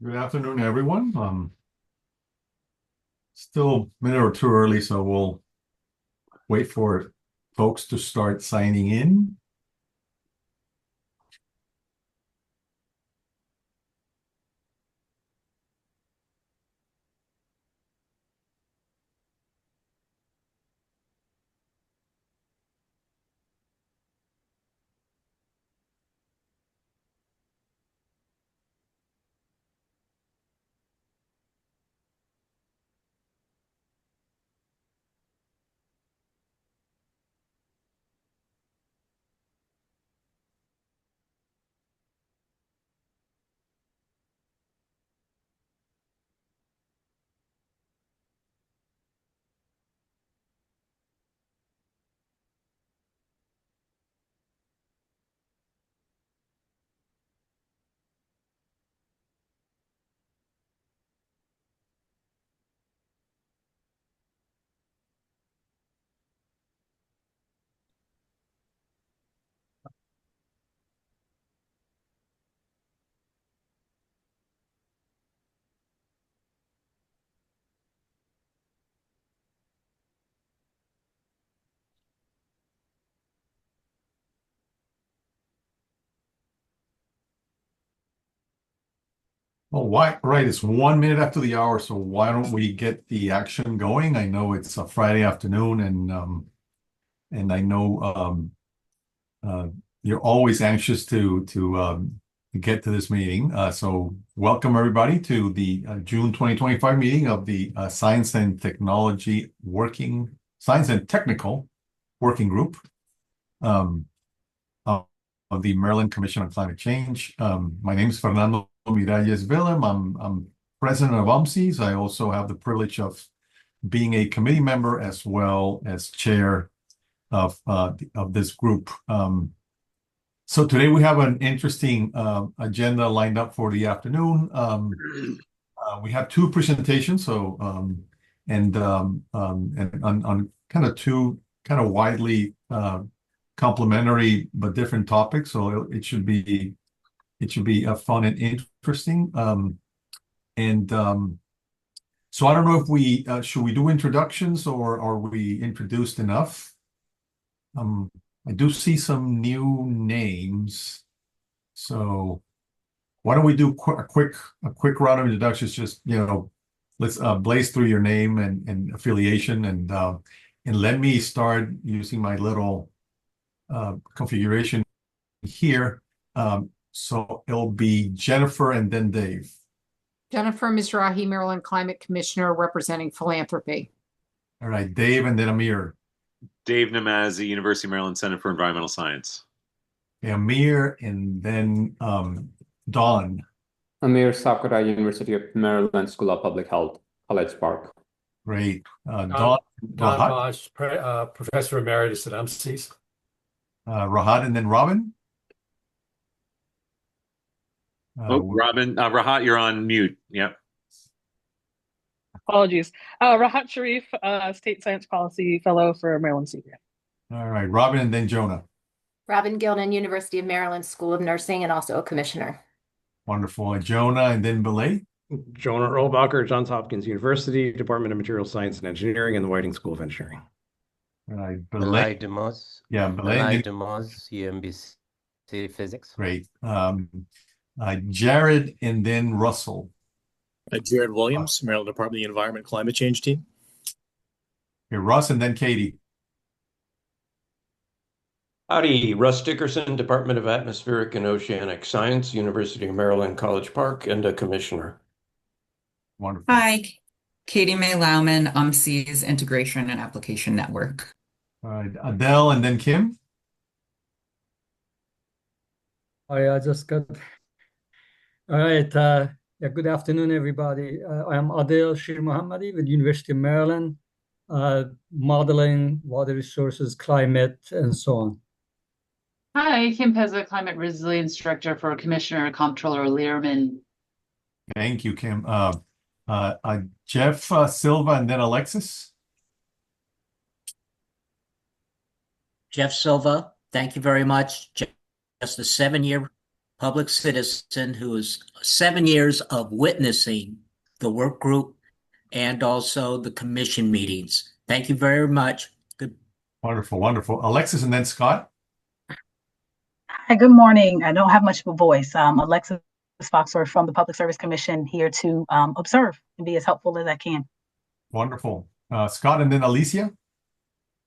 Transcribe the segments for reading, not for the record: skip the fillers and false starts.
Good afternoon, everyone. Still a minute or two early, so we'll wait for folks to start signing in. Oh, why? Right, it's 1 minute after the hour, so why don't we get the action going? I know it's a Friday afternoon, and I know uh, you're always anxious to get to this meeting. So welcome everybody to the June 2025 meeting of the Science and Technical Working Group. Um, of the Maryland Commission on Climate Change. My name is Fernando Miralles Willem. I'm president of UMCES. I also have the privilege of being a committee member as well as chair of this group. So today we have an interesting agenda lined up for the afternoon. We have two presentations, and on kind of two kind of widely complementary but different topics. So it should be fun and interesting. And so I don't know if we should we do introductions, or are we introduced enough? I do see some new names, so why don't we do a quick round of introductions? Just let's blaze through your name and affiliation, and let me start using my little configuration here. So it'll be Jennifer and then Dave. Jennifer Mizrahi, Maryland Climate Commissioner representing philanthropy. All right, Dave and then Amir. Dave Namazi, University of Maryland Center for Environmental Science. Amir and then Dawn. Amir Sakurai, University of Maryland School of Public Health, College Park. Great. Don Dawn. Maj, Professor Emeritus at UMCES. Rahat and then Robin. Robin, Rahat, you're on mute. Yep. Apologies. Rahat Sharif, State Science Policy Fellow for Maryland CPA. All right, Robin and then Jonah. Robin Gilden, University of Maryland School of Nursing, and also a commissioner. Wonderful. Jonah and then Belay. Jonah Erlbacher, Johns Hopkins University, Department of Material Science and Engineering, and the Whiting School of Engineering. All right, Belay DeMoss. Yeah, Belay DeMoss, UMBC Physics. Great. Jared and then Russell. Jared Williams, Maryland Department of the Environment Climate Change Team. Okay, Russ and then Katie. Howdy, Russ Dickerson, Department of Atmospheric and Oceanic Science, University of Maryland College Park, and a commissioner. Wonderful. Hi, Katie Mae Lauman, UMCES Integration and Application Network. All right, Adele and then Kim. I just got. All right. Yeah, good afternoon, everybody. I am Adel Shir Mohammadi with University of Maryland, modeling water resources, climate, and so on. Hi, Kim Pezza, Climate Resilience Director for Commissioner Comptroller Learman. Thank you, Kim. Jeff Silva and then Alexis. Jeff Silva, thank you very much. Just a 7-year public citizen who is 7 years of witnessing the work group and also the commission meetings. Thank you very much. Good. Wonderful, wonderful. Alexis and then Scott. Hi, good morning. I don't have much of a voice. Alexis Foxworth from the Public Service Commission, here to observe and be as helpful as I can. Wonderful. Scott and then Alicia.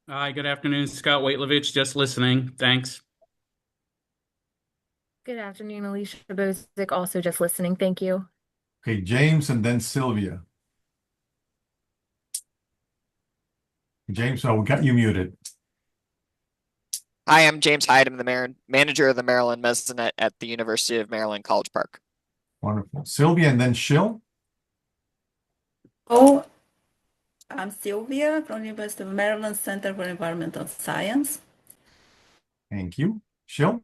Hi, good afternoon. Scott Waitlevich, just listening. Thanks. Good afternoon, Alicia Bozick, also just listening. Thank you. Okay, James and then Sylvia. James, we got you muted. Hi, I'm James Hyde. I'm the manager of the Maryland Mezzanette at the University of Maryland College Park. Wonderful. Sylvia and then Shill. Oh, I'm Sylvia from the University of Maryland Center for Environmental Science. Thank you. Shill.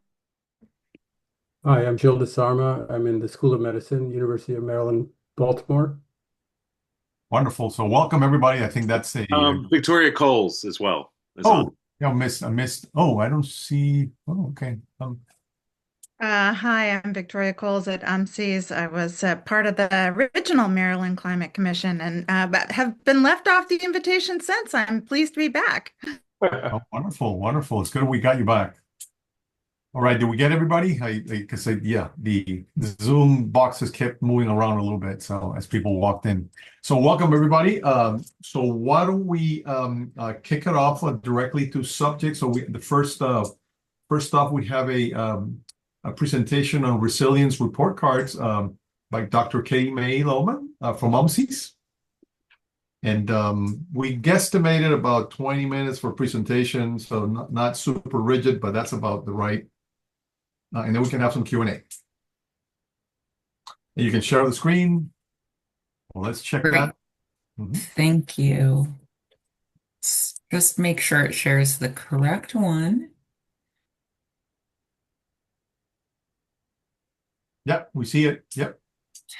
Hi, I'm Jill DeSarma. I'm in the School of Medicine, University of Maryland, Baltimore. Wonderful. So welcome everybody. I think that's a Victoria Coles as well. Yeah, I missed. Oh, I don't see. Oh, okay. Hi, I'm Victoria Coles at UMCS. I was part of the original Maryland Climate Commission and but have been left off the invitation since. I'm pleased to be back. Oh, wonderful, wonderful. It's good we got you back. All right, did we get everybody? Because yeah, the Zoom boxes kept moving around a little bit, so as people walked in. So welcome everybody. So why don't we kick it off directly to subject? So the first off, we have a presentation on resilience report cards by Dr. Katie Mae Lohman from UMCS. And we guesstimated about 20 minutes for presentation, so not super rigid, but that's about the right. And then we can have some Q&A. And you can share the screen. Well, let's check that. Thank you. Just make sure it shares the correct one. Yep, we see it. Yep.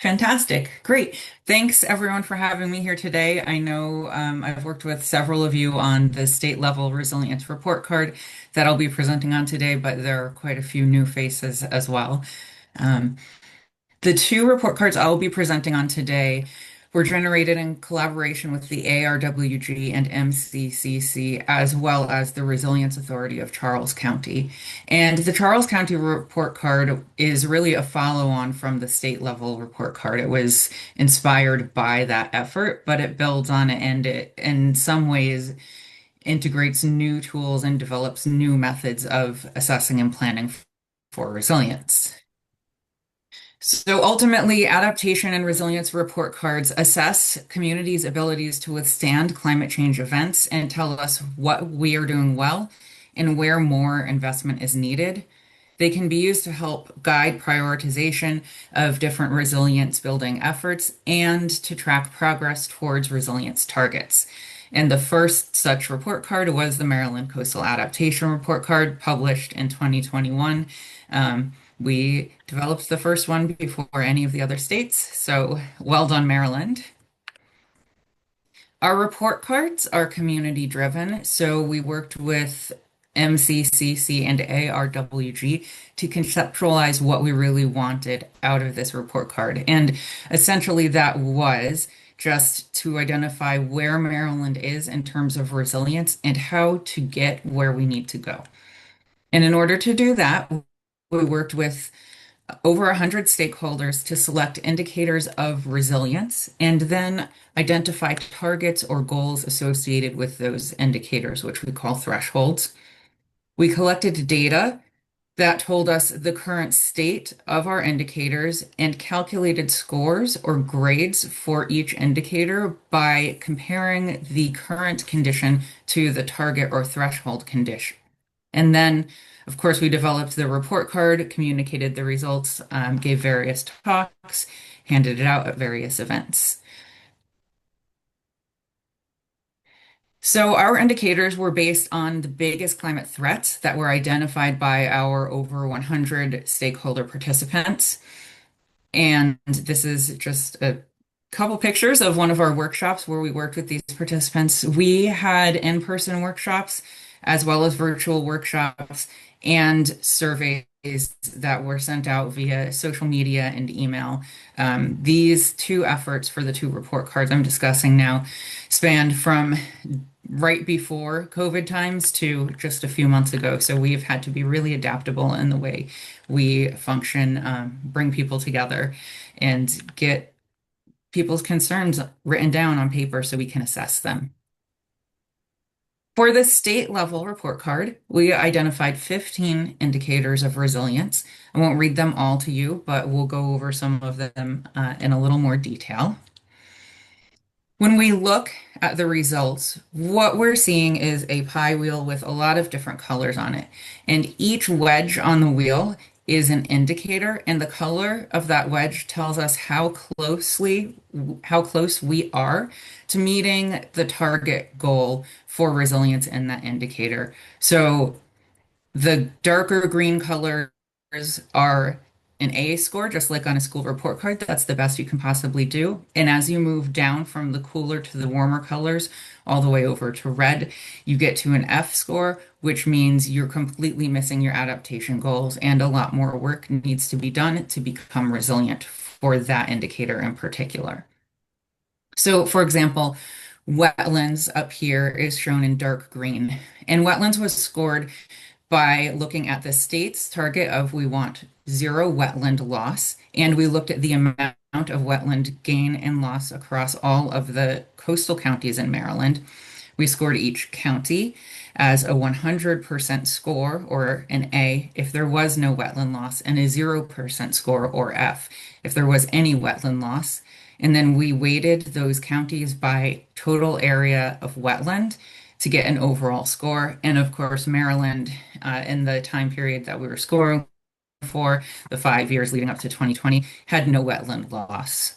Fantastic. Great. Thanks everyone for having me here today. I know I've worked with several of you on the state level resilience report card that I'll be presenting on today, but there are quite a few new faces as well. The two report cards I'll be presenting on today were generated in collaboration with the ARWG and MCCC, as well as the Resilience Authority of Charles County. And the Charles County report card is really a follow-on from the state level report card. It was inspired by that effort, but it builds on it and it, in some ways, integrates new tools and develops new methods of assessing and planning for resilience. So ultimately, adaptation and resilience report cards assess communities' abilities to withstand climate change events and tell us what we are doing well and where more investment is needed. They can be used to help guide prioritization of different resilience building efforts and to track progress towards resilience targets. And the first such report card was the Maryland Coastal Adaptation Report Card, published in 2021. We developed the first one before any of the other states, so well done, Maryland. Our report cards are community driven, so we worked with MCCC and ARWG to conceptualize what we really wanted out of this report card. And essentially that was just to identify where Maryland is in terms of resilience and how to get where we need to go. And in order to do that, we worked with over 100 stakeholders to select indicators of resilience and then identify targets or goals associated with those indicators, which we call thresholds. We collected data that told us the current state of our indicators and calculated scores or grades for each indicator by comparing the current condition to the target or threshold condition. And then, of course, we developed the report card, communicated the results, gave various talks, handed it out at various events. So our indicators were based on the biggest climate threats that were identified by our over 100 stakeholder participants. And this is just a couple pictures of one of our workshops where we worked with these participants. We had in-person workshops as well as virtual workshops and surveys that were sent out via social media and email. These two efforts for the two report cards I'm discussing now spanned from right before COVID times to just a few months ago. So we've had to be really adaptable in the way we function, bring people together, and get people's concerns written down on paper so we can assess them. For the state level report card, we identified 15 indicators of resilience. I won't read them all to you, but we'll go over some of them in a little more detail. When we look at the results, what we're seeing is a pie wheel with a lot of different colors on it. And each wedge on the wheel is an indicator, and the color of that wedge tells us how close we are to meeting the target goal for resilience in that indicator. So the darker green colors are an A score, just like on a school report card. That's the best you can possibly do. And as you move down from the cooler to the warmer colors, all the way over to red, you get to an F score, which means you're completely missing your adaptation goals, and a lot more work needs to be done to become resilient for that indicator in particular. So, for example, wetlands up here is shown in dark green, and wetlands was scored by looking at the state's target of we want 0 wetland loss, and we looked at the amount of wetland gain and loss across all of the coastal counties in Maryland. We scored each county as a 100% score, or an A, if there was no wetland loss, and a 0% score, or F, if there was any wetland loss. And then we weighted those counties by total area of wetland to get an overall score. And of course, Maryland, in the time period that we were scoring for, the 5 years leading up to 2020, had no wetland loss.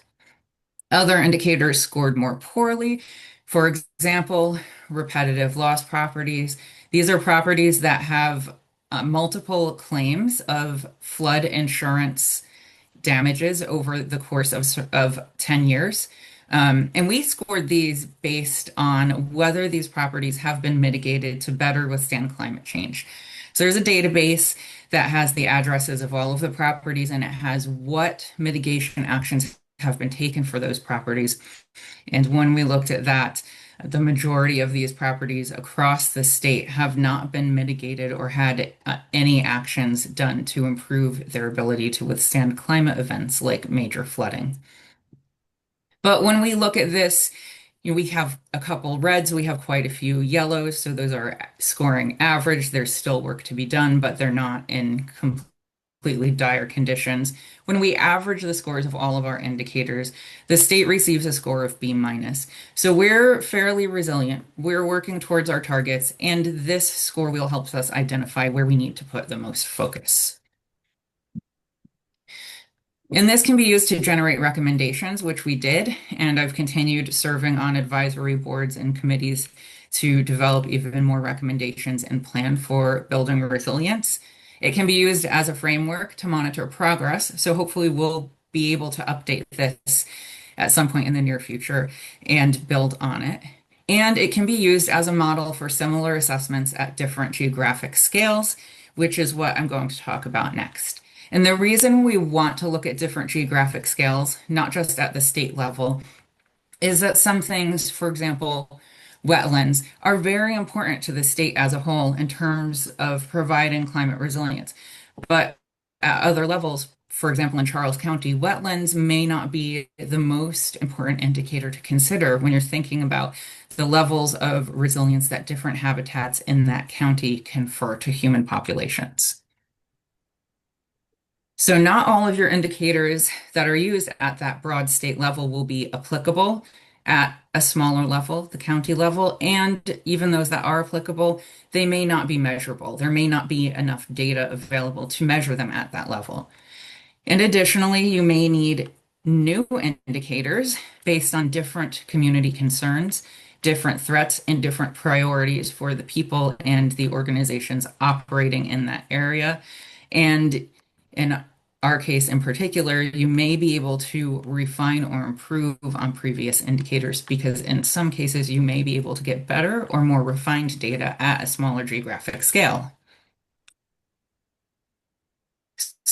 Other indicators scored more poorly. For example, repetitive loss properties. These are properties that have multiple claims of flood insurance damages over the course of 10 years. And we scored these based on whether these properties have been mitigated to better withstand climate change. So there's a database that has the addresses of all of the properties, and it has what mitigation actions have been taken for those properties. And when we looked at that, the majority of these properties across the state have not been mitigated or had any actions done to improve their ability to withstand climate events like major flooding. But when we look at this, we have a couple reds, we have quite a few yellows, so those are scoring average. There's still work to be done, but they're not in completely dire conditions. When we average the scores of all of our indicators, the state receives a score of B-. So we're fairly resilient. We're working towards our targets, and this score wheel helps us identify where we need to put the most focus. And this can be used to generate recommendations, which we did, and I've continued serving on advisory boards and committees to develop even more recommendations and plan for building resilience. It can be used as a framework to monitor progress, so hopefully we'll be able to update this at some point in the near future and build on it. And it can be used as a model for similar assessments at different geographic scales, which is what I'm going to talk about next. And the reason we want to look at different geographic scales, not just at the state level, is that some things, for example, wetlands, are very important to the state as a whole in terms of providing climate resilience. But at other levels, for example, in Charles County, wetlands may not be the most important indicator to consider when you're thinking about the levels of resilience that different habitats in that county confer to human populations. So not all of your indicators that are used at that broad state level will be applicable at a smaller level, the county level, and even those that are applicable, they may not be measurable. There may not be enough data available to measure them at that level. And additionally, you may need new indicators based on different community concerns, different threats, and different priorities for the people and the organizations operating in that area. And in our case in particular, you may be able to refine or improve on previous indicators because in some cases you may be able to get better or more refined data at a smaller geographic scale.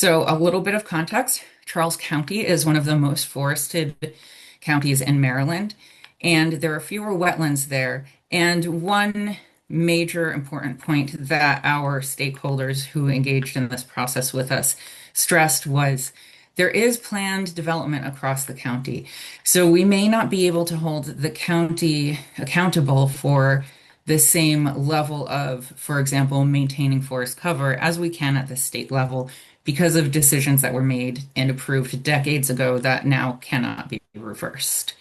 So a little bit of context, Charles County is one of the most forested counties in Maryland, and there are fewer wetlands there. And one major important point that our stakeholders who engaged in this process with us stressed was there is planned development across the county. So we may not be able to hold the county accountable for the same level of, for example, maintaining forest cover as we can at the state level because of decisions that were made and approved decades ago that now cannot be reversed.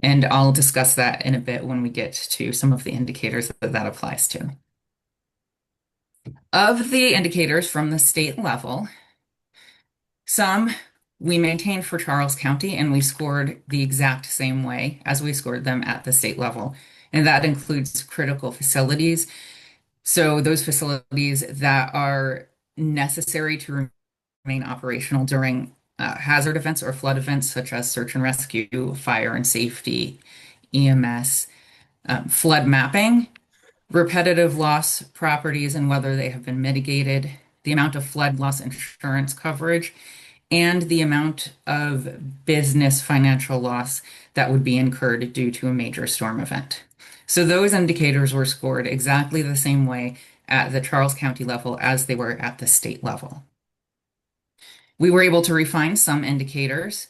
And I'll discuss that in a bit when we get to some of the indicators that that applies to. Of the indicators from the state level, some we maintained for Charles County, and we scored the exact same way as we scored them at the state level. And that includes critical facilities. So those facilities that are necessary to remain operational during hazard events or flood events, such as search and rescue, fire and safety, EMS, flood mapping, repetitive loss properties and whether they have been mitigated, the amount of flood loss insurance coverage, and the amount of business financial loss that would be incurred due to a major storm event. So those indicators were scored exactly the same way at the Charles County level as they were at the state level. We were able to refine some indicators.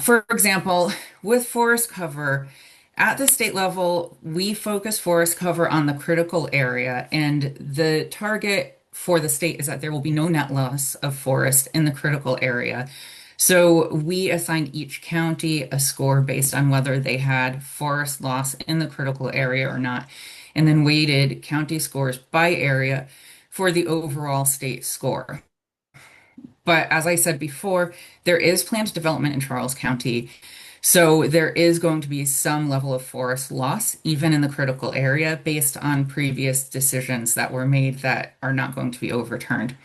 For example, with forest cover, at the state level, we focus forest cover on the critical area, and the target for the state is that there will be no net loss of forest in the critical area. So we assigned each county a score based on whether they had forest loss in the critical area or not, and then weighted county scores by area for the overall state score. But as I said before, there is planned development in Charles County. So there is going to be some level of forest loss, even in the critical area, based on previous decisions that were made that are not going to be overturned.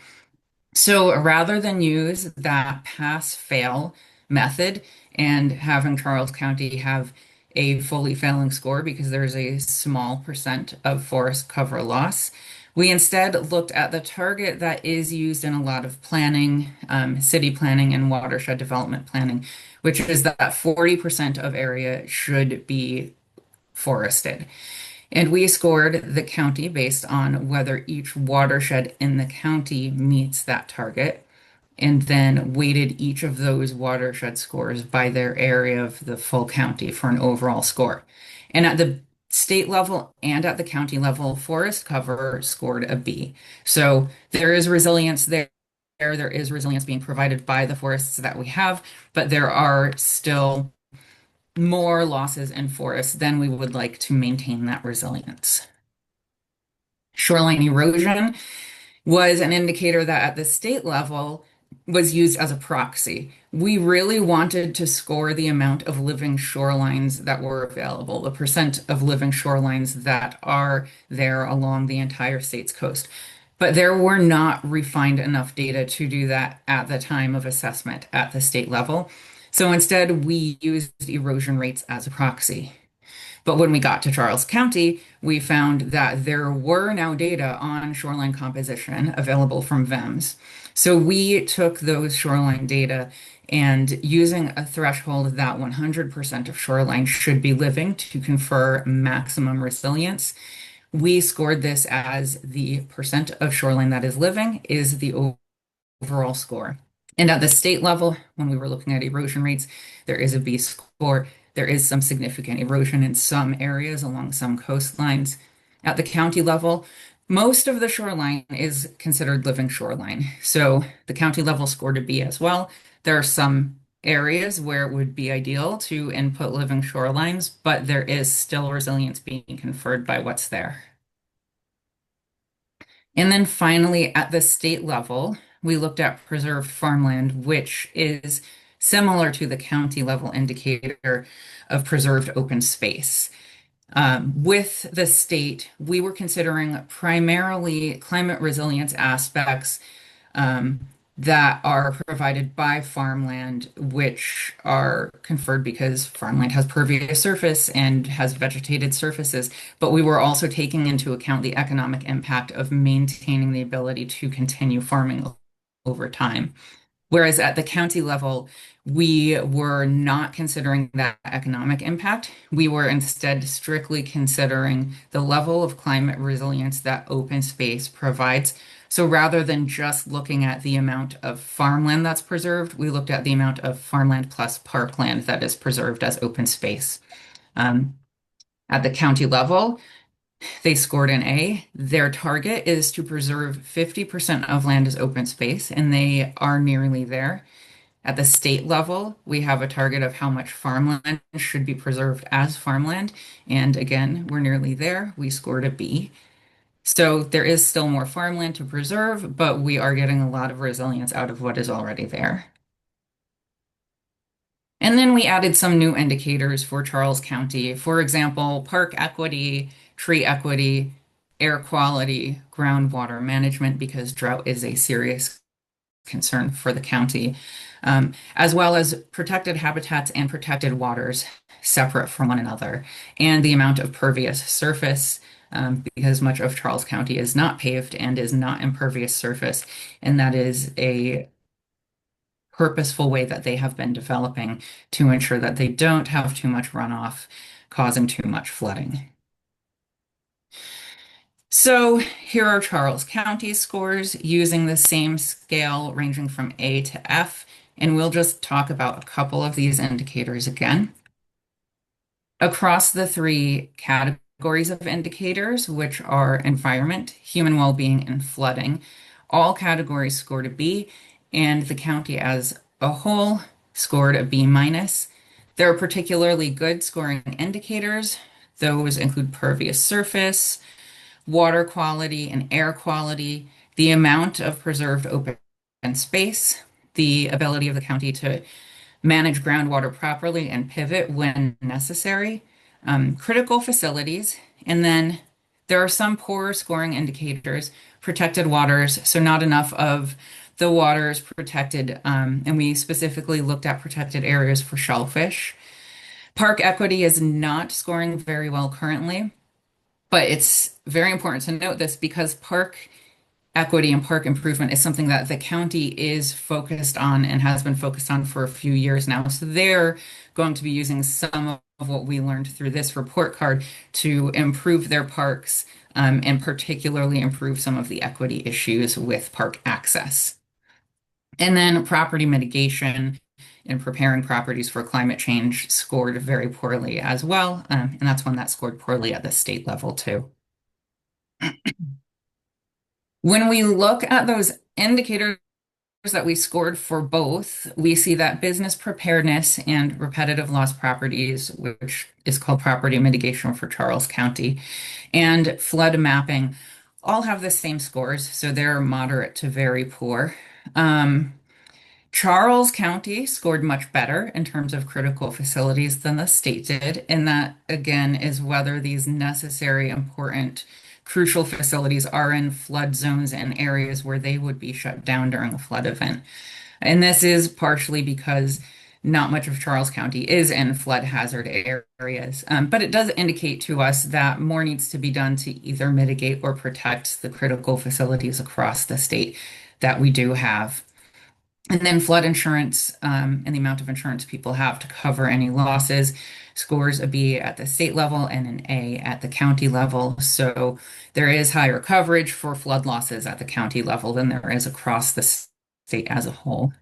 So rather than use that pass-fail method and having Charles County have a fully failing score because there's a small percent of forest cover loss, we instead looked at the target that is used in a lot of planning, city planning and watershed development planning, which is that 40% of area should be forested. And we scored the county based on whether each watershed in the county meets that target, and then weighted each of those watershed scores by their area of the full county for an overall score. And at the state level and at the county level, forest cover scored a B. So there is resilience there. There is resilience being provided by the forests that we have, but there are still more losses in forests than we would like to maintain that resilience. Shoreline erosion was an indicator that at the state level was used as a proxy. We really wanted to score the amount of living shorelines that were available, the percent of living shorelines that are there along the entire state's coast. But there were not refined enough data to do that at the time of assessment at the state level. So instead, we used erosion rates as a proxy. But when we got to Charles County, we found that there were now data on shoreline composition available from VEMS. So we took those shoreline data and using a threshold that 100% of shoreline should be living to confer maximum resilience, we scored this as the percent of shoreline that is living is the overall score. And at the state level, when we were looking at erosion rates, there is a B score. There is some significant erosion in some areas along some coastlines. At the county level, most of the shoreline is considered living shoreline. So the county level scored a B as well. There are some areas where it would be ideal to input living shorelines, but there is still resilience being conferred by what's there. And then finally, at the state level, we looked at preserved farmland, which is similar to the county level indicator of preserved open space. With the state, we were considering primarily climate resilience aspects that are provided by farmland, which are conferred because farmland has pervious surface and has vegetated surfaces. But we were also taking into account the economic impact of maintaining the ability to continue farming over time. Whereas at the county level, we were not considering that economic impact. We were instead strictly considering the level of climate resilience that open space provides. So rather than just looking at the amount of farmland that's preserved, we looked at the amount of farmland plus parkland that is preserved as open space. At the county level, they scored an A. Their target is to preserve 50% of land as open space, and they are nearly there. At the state level, we have a target of how much farmland should be preserved as farmland. And again, we're nearly there. We scored a B. So there is still more farmland to preserve, but we are getting a lot of resilience out of what is already there. And then we added some new indicators for Charles County. For example, park equity, tree equity, air quality, groundwater management, because drought is a serious concern for the county, as well as protected habitats and protected waters separate from one another, and the amount of pervious surface, because much of Charles County is not paved and is not impervious surface, and that is a purposeful way that they have been developing to ensure that they don't have too much runoff, causing too much flooding. So here are Charles County scores using the same scale ranging from A to F, and we'll just talk about a couple of these indicators again. Across the three categories of indicators, which are environment, human well-being, and flooding, all categories scored a B, and the county as a whole scored a B minus. There are particularly good scoring indicators. Those include pervious surface, water quality and air quality, the amount of preserved open space, the ability of the county to manage groundwater properly and pivot when necessary, critical facilities, and then there are some poor scoring indicators, protected waters, so not enough of the water is protected, and we specifically looked at protected areas for shellfish. Park equity is not scoring very well currently, but it's very important to note this because park equity and park improvement is something that the county is focused on and has been focused on for a few years now. So they're going to be using some of what we learned through this report card to improve their parks, and particularly improve some of the equity issues with park access. And then property mitigation and preparing properties for climate change scored very poorly as well. And that's one that scored poorly at the state level too. When we look at those indicators that we scored for both, we see that business preparedness and repetitive loss properties, which is called property mitigation for Charles County, and flood mapping all have the same scores. So they're moderate to very poor. Charles County scored much better in terms of critical facilities than the state did. And that, again, is whether these necessary, important, crucial facilities are in flood zones and areas where they would be shut down during a flood event. And this is partially because not much of Charles County is in flood hazard areas. But it does indicate to us that more needs to be done to either mitigate or protect the critical facilities across the state that we do have. And then flood insurance, and the amount of insurance people have to cover any losses scores a B at the state level and an A at the county level. So there is higher coverage for flood losses at the county level than there is across the state as a whole.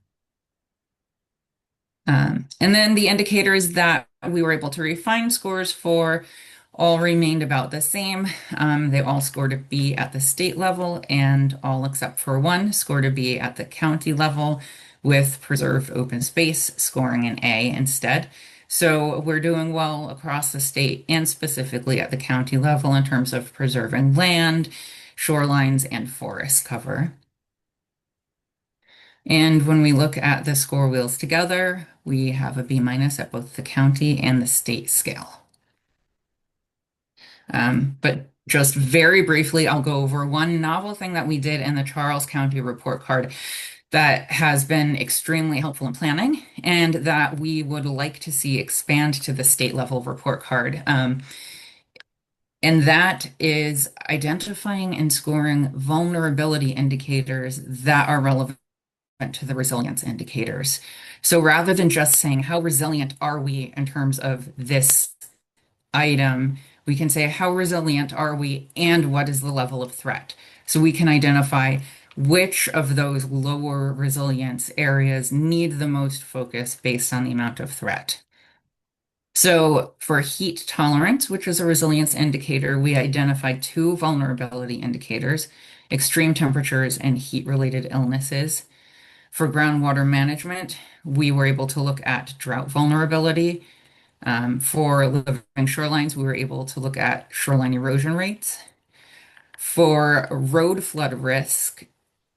And then the indicators that we were able to refine scores for all remained about the same. They all scored a B at the state level, and all except for one scored a B at the county level, with preserved open space scoring an A instead. So we're doing well across the state and specifically at the county level in terms of preserving land, shorelines, and forest cover. And when we look at the score wheels together, we have a B minus at both the county and the state scale. But just very briefly, I'll go over one novel thing that we did in the Charles County report card that has been extremely helpful in planning and that we would like to see expand to the state level report card. And that is identifying and scoring vulnerability indicators that are relevant to the resilience indicators. So rather than just saying how resilient are we in terms of this item, we can say how resilient are we and what is the level of threat. So we can identify which of those lower resilience areas need the most focus based on the amount of threat. So for heat tolerance, which is a resilience indicator, we identified 2 vulnerability indicators, extreme temperatures and heat-related illnesses. For groundwater management, we were able to look at drought vulnerability. For living shorelines, we were able to look at shoreline erosion rates. For road flood risk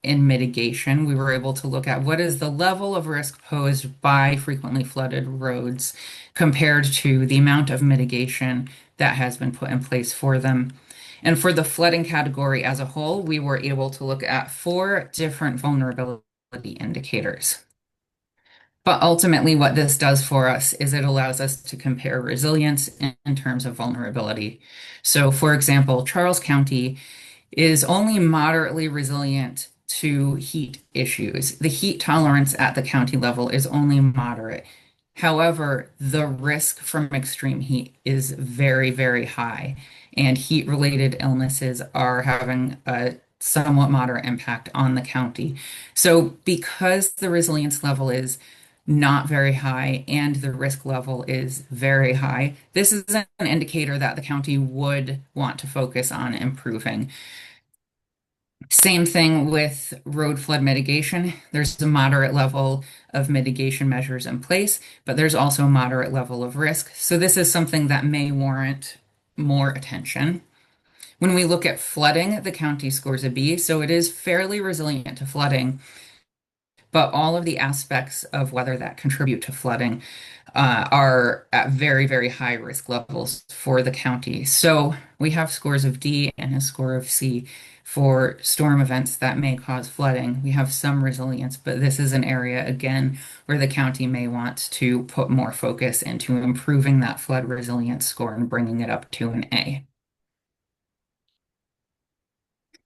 in mitigation, we were able to look at what is the level of risk posed by frequently flooded roads compared to the amount of mitigation that has been put in place for them. And for the flooding category as a whole, we were able to look at 4 different vulnerability indicators. But ultimately, what this does for us is it allows us to compare resilience in terms of vulnerability. So, for example, Charles County is only moderately resilient to heat issues. The heat tolerance at the county level is only moderate. However, the risk from extreme heat is very, very high, and heat-related illnesses are having a somewhat moderate impact on the county. So because the resilience level is not very high and the risk level is very high, this is an indicator that the county would want to focus on improving. Same thing with road flood mitigation. There's a moderate level of mitigation measures in place, but there's also a moderate level of risk. So this is something that may warrant more attention. When we look at flooding, the county scores a B, so it is fairly resilient to flooding, but all of the aspects of weather that contribute to flooding are at very, very high risk levels for the county. So we have scores of D and a score of C for storm events that may cause flooding. We have some resilience, but this is an area, again, where the county may want to put more focus into improving that flood resilience score and bringing it up to an A.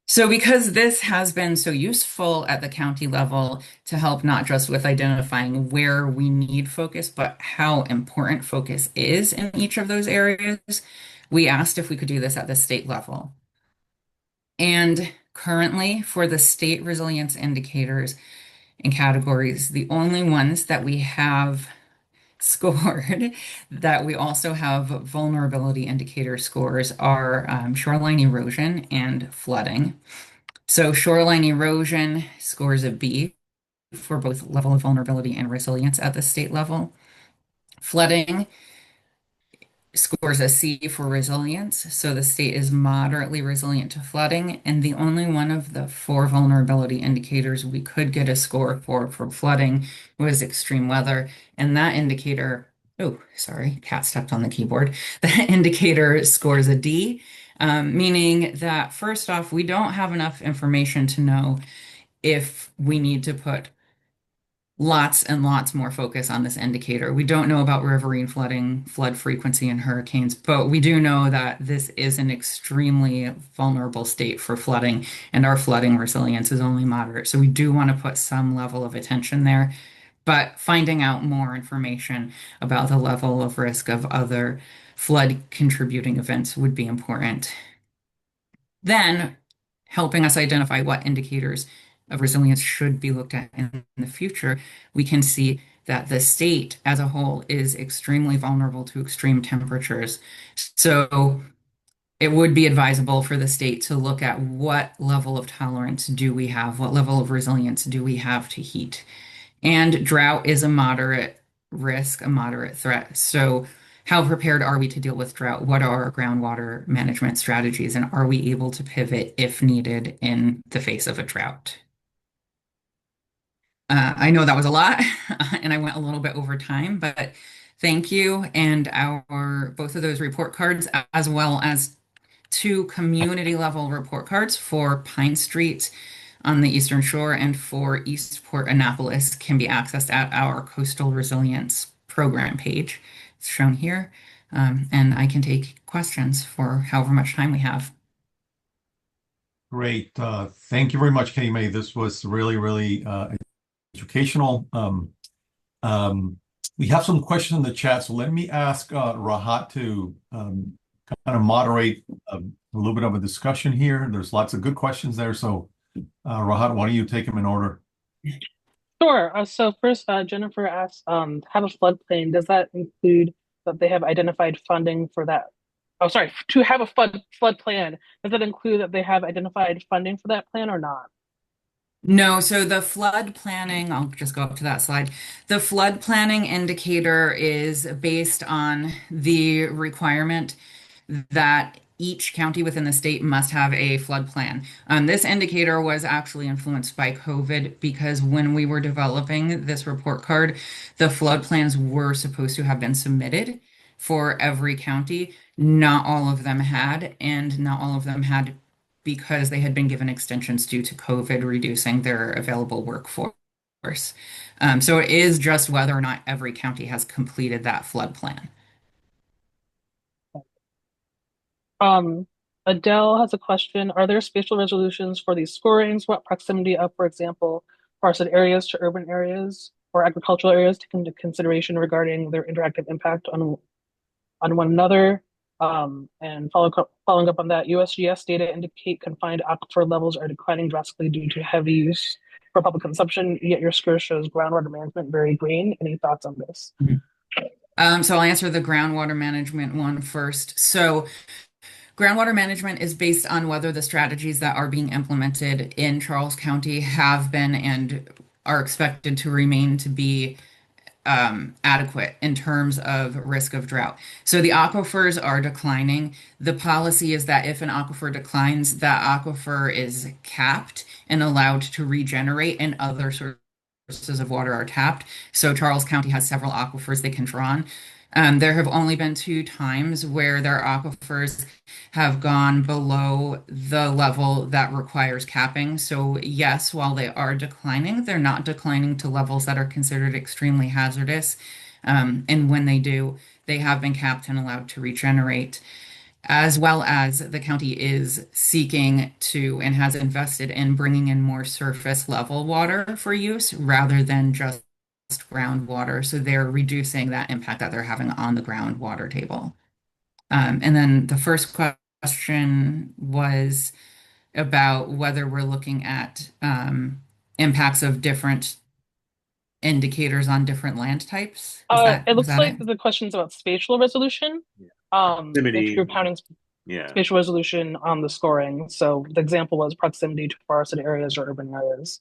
So because this has been so useful at the county level to help not just with identifying where we need focus, but how important focus is in each of those areas, we asked if we could do this at the state level. And currently, for the state resilience indicators and categories, the only ones that we have scored that we also have vulnerability indicator scores are shoreline erosion and flooding. So shoreline erosion scores a B for both level of vulnerability and resilience at the state level. Flooding scores a C for resilience, so the state is moderately resilient to flooding, and the only one of the 4 vulnerability indicators we could get a score for flooding was extreme weather, and that indicator, oh, sorry, cat stepped on the keyboard, that indicator scores a D, meaning that first off, we don't have enough information to know if we need to put lots and lots more focus on this indicator. We don't know about riverine flooding, flood frequency, and hurricanes, but we do know that this is an extremely vulnerable state for flooding, and our flooding resilience is only moderate. So we do want to put some level of attention there, but finding out more information about the level of risk of other flood contributing events would be important. Then helping us identify what indicators of resilience should be looked at in the future, we can see that the state as a whole is extremely vulnerable to extreme temperatures. So it would be advisable for the state to look at what level of tolerance do we have, what level of resilience do we have to heat. And drought is a moderate risk, a moderate threat. So how prepared are we to deal with drought? What are our groundwater management strategies? And are we able to pivot if needed in the face of a drought? I know that was a lot and I went a little bit over time, but thank you. And both of those report cards, as well as 2 community level report cards for Pine Street on the Eastern Shore and for Eastport Annapolis, can be accessed at our Coastal Resilience Program page. It's shown here. And I can take questions for however much time we have. Great. Thank you very much, Katie Mae. This was really, really educational. We have some questions in the chat, so let me ask Rahat to kind of moderate a little bit of a discussion here. There's lots of good questions there, so Rahat, why don't you take them in order? Sure. So first, Jennifer asked, have a floodplain. Does that include that they have identified funding for that? Oh, sorry. To have a flood plan, does that include that they have identified funding for that plan or not? No, so the flood planning, I'll just go up to that slide. The flood planning indicator is based on the requirement that each county within the state must have a flood plan. This indicator was actually influenced by COVID because when we were developing this report card, the flood plans were supposed to have been submitted for every county. Not all of them had, and not all of them had because they had been given extensions due to COVID reducing their available workforce. So it is just whether or not every county has completed that flood plan. Adele has a question. Are there spatial resolutions for these scorings? What proximity of, for example, forested areas to urban areas or agricultural areas taken into consideration regarding their interactive impact on one another? And following up on that, USGS data indicate confined aquifer levels are declining drastically due to heavy use for public consumption, yet your score shows groundwater management very green. Any thoughts on this? So I'll answer the groundwater management one first. So groundwater management is based on whether the strategies that are being implemented in Charles County have been and are expected to remain to be adequate in terms of risk of drought. So the aquifers are declining. The policy is that if an aquifer declines, that aquifer is capped and allowed to regenerate, and other sources of water are tapped. So Charles County has several aquifers they can draw on. There have only been 2 times where their aquifers have gone below the level that requires capping. So yes, while they are declining, they're not declining to levels that are considered extremely hazardous. And when they do, they have been capped and allowed to regenerate, as well as the county is seeking to and has invested in bringing in more surface level water for use rather than just groundwater. So they're reducing that impact that they're having on the groundwater table. And then the first question was about whether we're looking at impacts of different indicators on different land types. It looks like the question's about spatial resolution. Proximity. If you're counting spatial resolution on the scoring. So the example was proximity to forested areas or urban areas.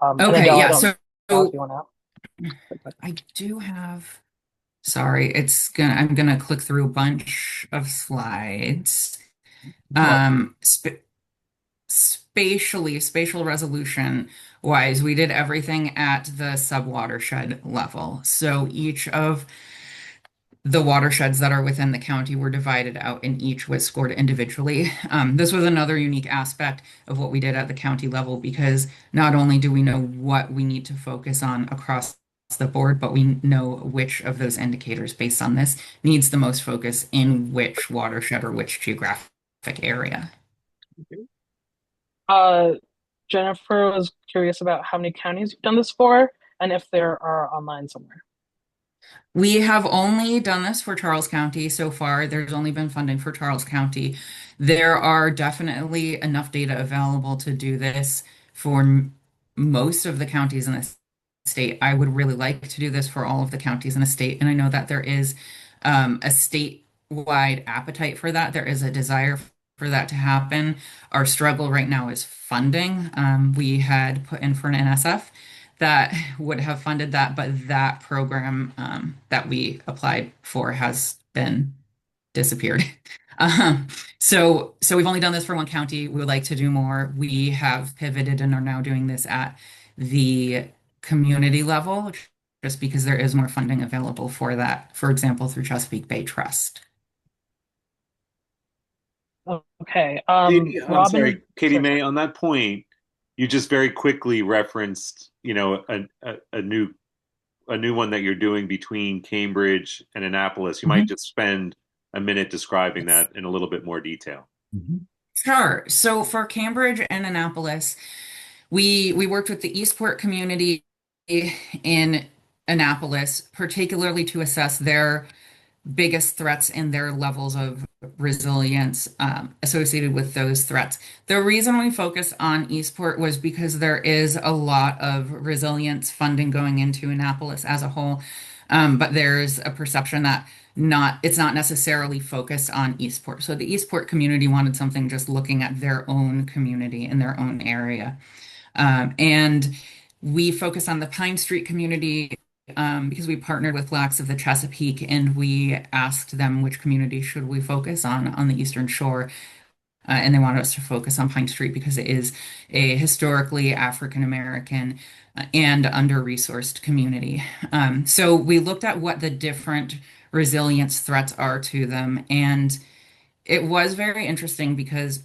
Okay, Adele, yeah. So I do have. Sorry, I'm gonna click through a bunch of slides. Spatial resolution wise, we did everything at the subwatershed level. So each of the watersheds that are within the county were divided out and each was scored individually. This was another unique aspect of what we did at the county level, because not only do we know what we need to focus on across the board, but we know which of those indicators based on this needs the most focus in which watershed or which geographic area. Jennifer was curious about how many counties you've done this for and if there are online somewhere. We have only done this for Charles County so far. There's only been funding for Charles County. There are definitely enough data available to do this for most of the counties in the state. I would really like to do this for all of the counties in the state, and I know that there is a statewide appetite for that. There is a desire for that to happen. Our struggle right now is funding. We had put in for an NSF that would have funded that, but that program that we applied for has been disappeared. So we've only done this for one county. We would like to do more. We have pivoted and are now doing this at the community level, just because there is more funding available for that, for example, through Chesapeake Bay Trust. Okay. I'm Robin, sorry, Katie May, on that point, you just very quickly referenced, a new one that you're doing between Cambridge and Annapolis. You might just spend a minute describing that in a little bit more detail. Sure. So for Cambridge and Annapolis, we worked with the Eastport community in Annapolis, particularly to assess their biggest threats and their levels of resilience associated with those threats. The reason we focused on Eastport was because there is a lot of resilience funding going into Annapolis as a whole, but there's a perception that it's not necessarily focused on Eastport. So the Eastport community wanted something just looking at their own community in their own area. And we focused on the Pine Street community because we partnered with Blacks of the Chesapeake, and we asked them which community should we focus on the Eastern Shore. And they wanted us to focus on Pine Street because it is a historically African American and under-resourced community. So we looked at what the different resilience threats are to them, and it was very interesting because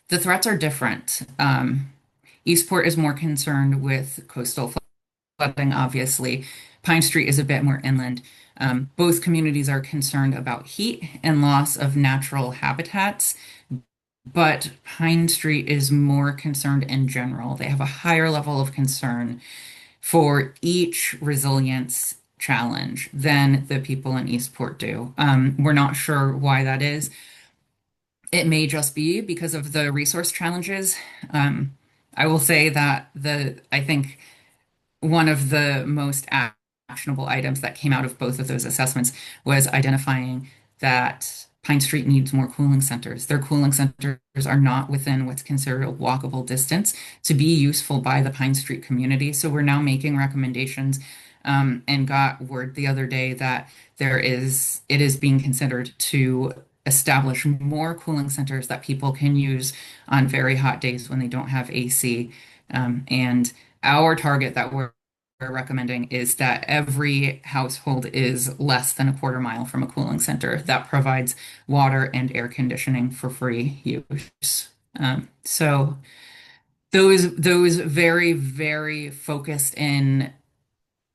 the threats are different. Eastport is more concerned with coastal flooding, obviously. Pine Street is a bit more inland. Both communities are concerned about heat and loss of natural habitats, but Pine Street is more concerned in general. They have a higher level of concern for each resilience challenge than the people in Eastport do. We're not sure why that is. It may just be because of the resource challenges. I will say that I think one of the most actionable items that came out of both of those assessments was identifying that Pine Street needs more cooling centers. Their cooling centers are not within what's considered a walkable distance to be useful by the Pine Street community. So we're now making recommendations and got word the other day that it is being considered to establish more cooling centers that people can use on very hot days when they don't have AC. And our target that we're recommending is that every household is less than a quarter mile from a cooling center that provides water and air conditioning for free use. So those very, very focused in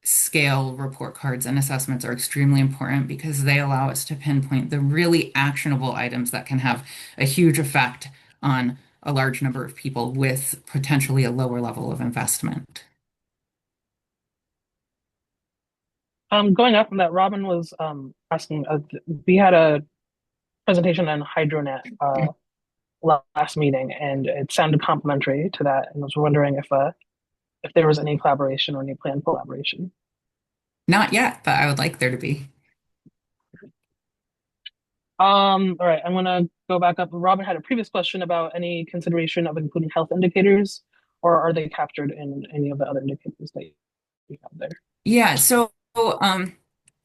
scale report cards and assessments are extremely important because they allow us to pinpoint the really actionable items that can have a huge effect on a large number of people with potentially a lower level of investment. Going up from that, Robin was asking, we had a presentation on HydroNet last meeting, and it sounded complimentary to that, and I was wondering if there was any collaboration or any planned collaboration. Not yet, but I would like there to be. All right, I'm gonna go back up. Robin had a previous question about any consideration of including health indicators, or are they captured in any of the other indicators that you have there? Yeah, so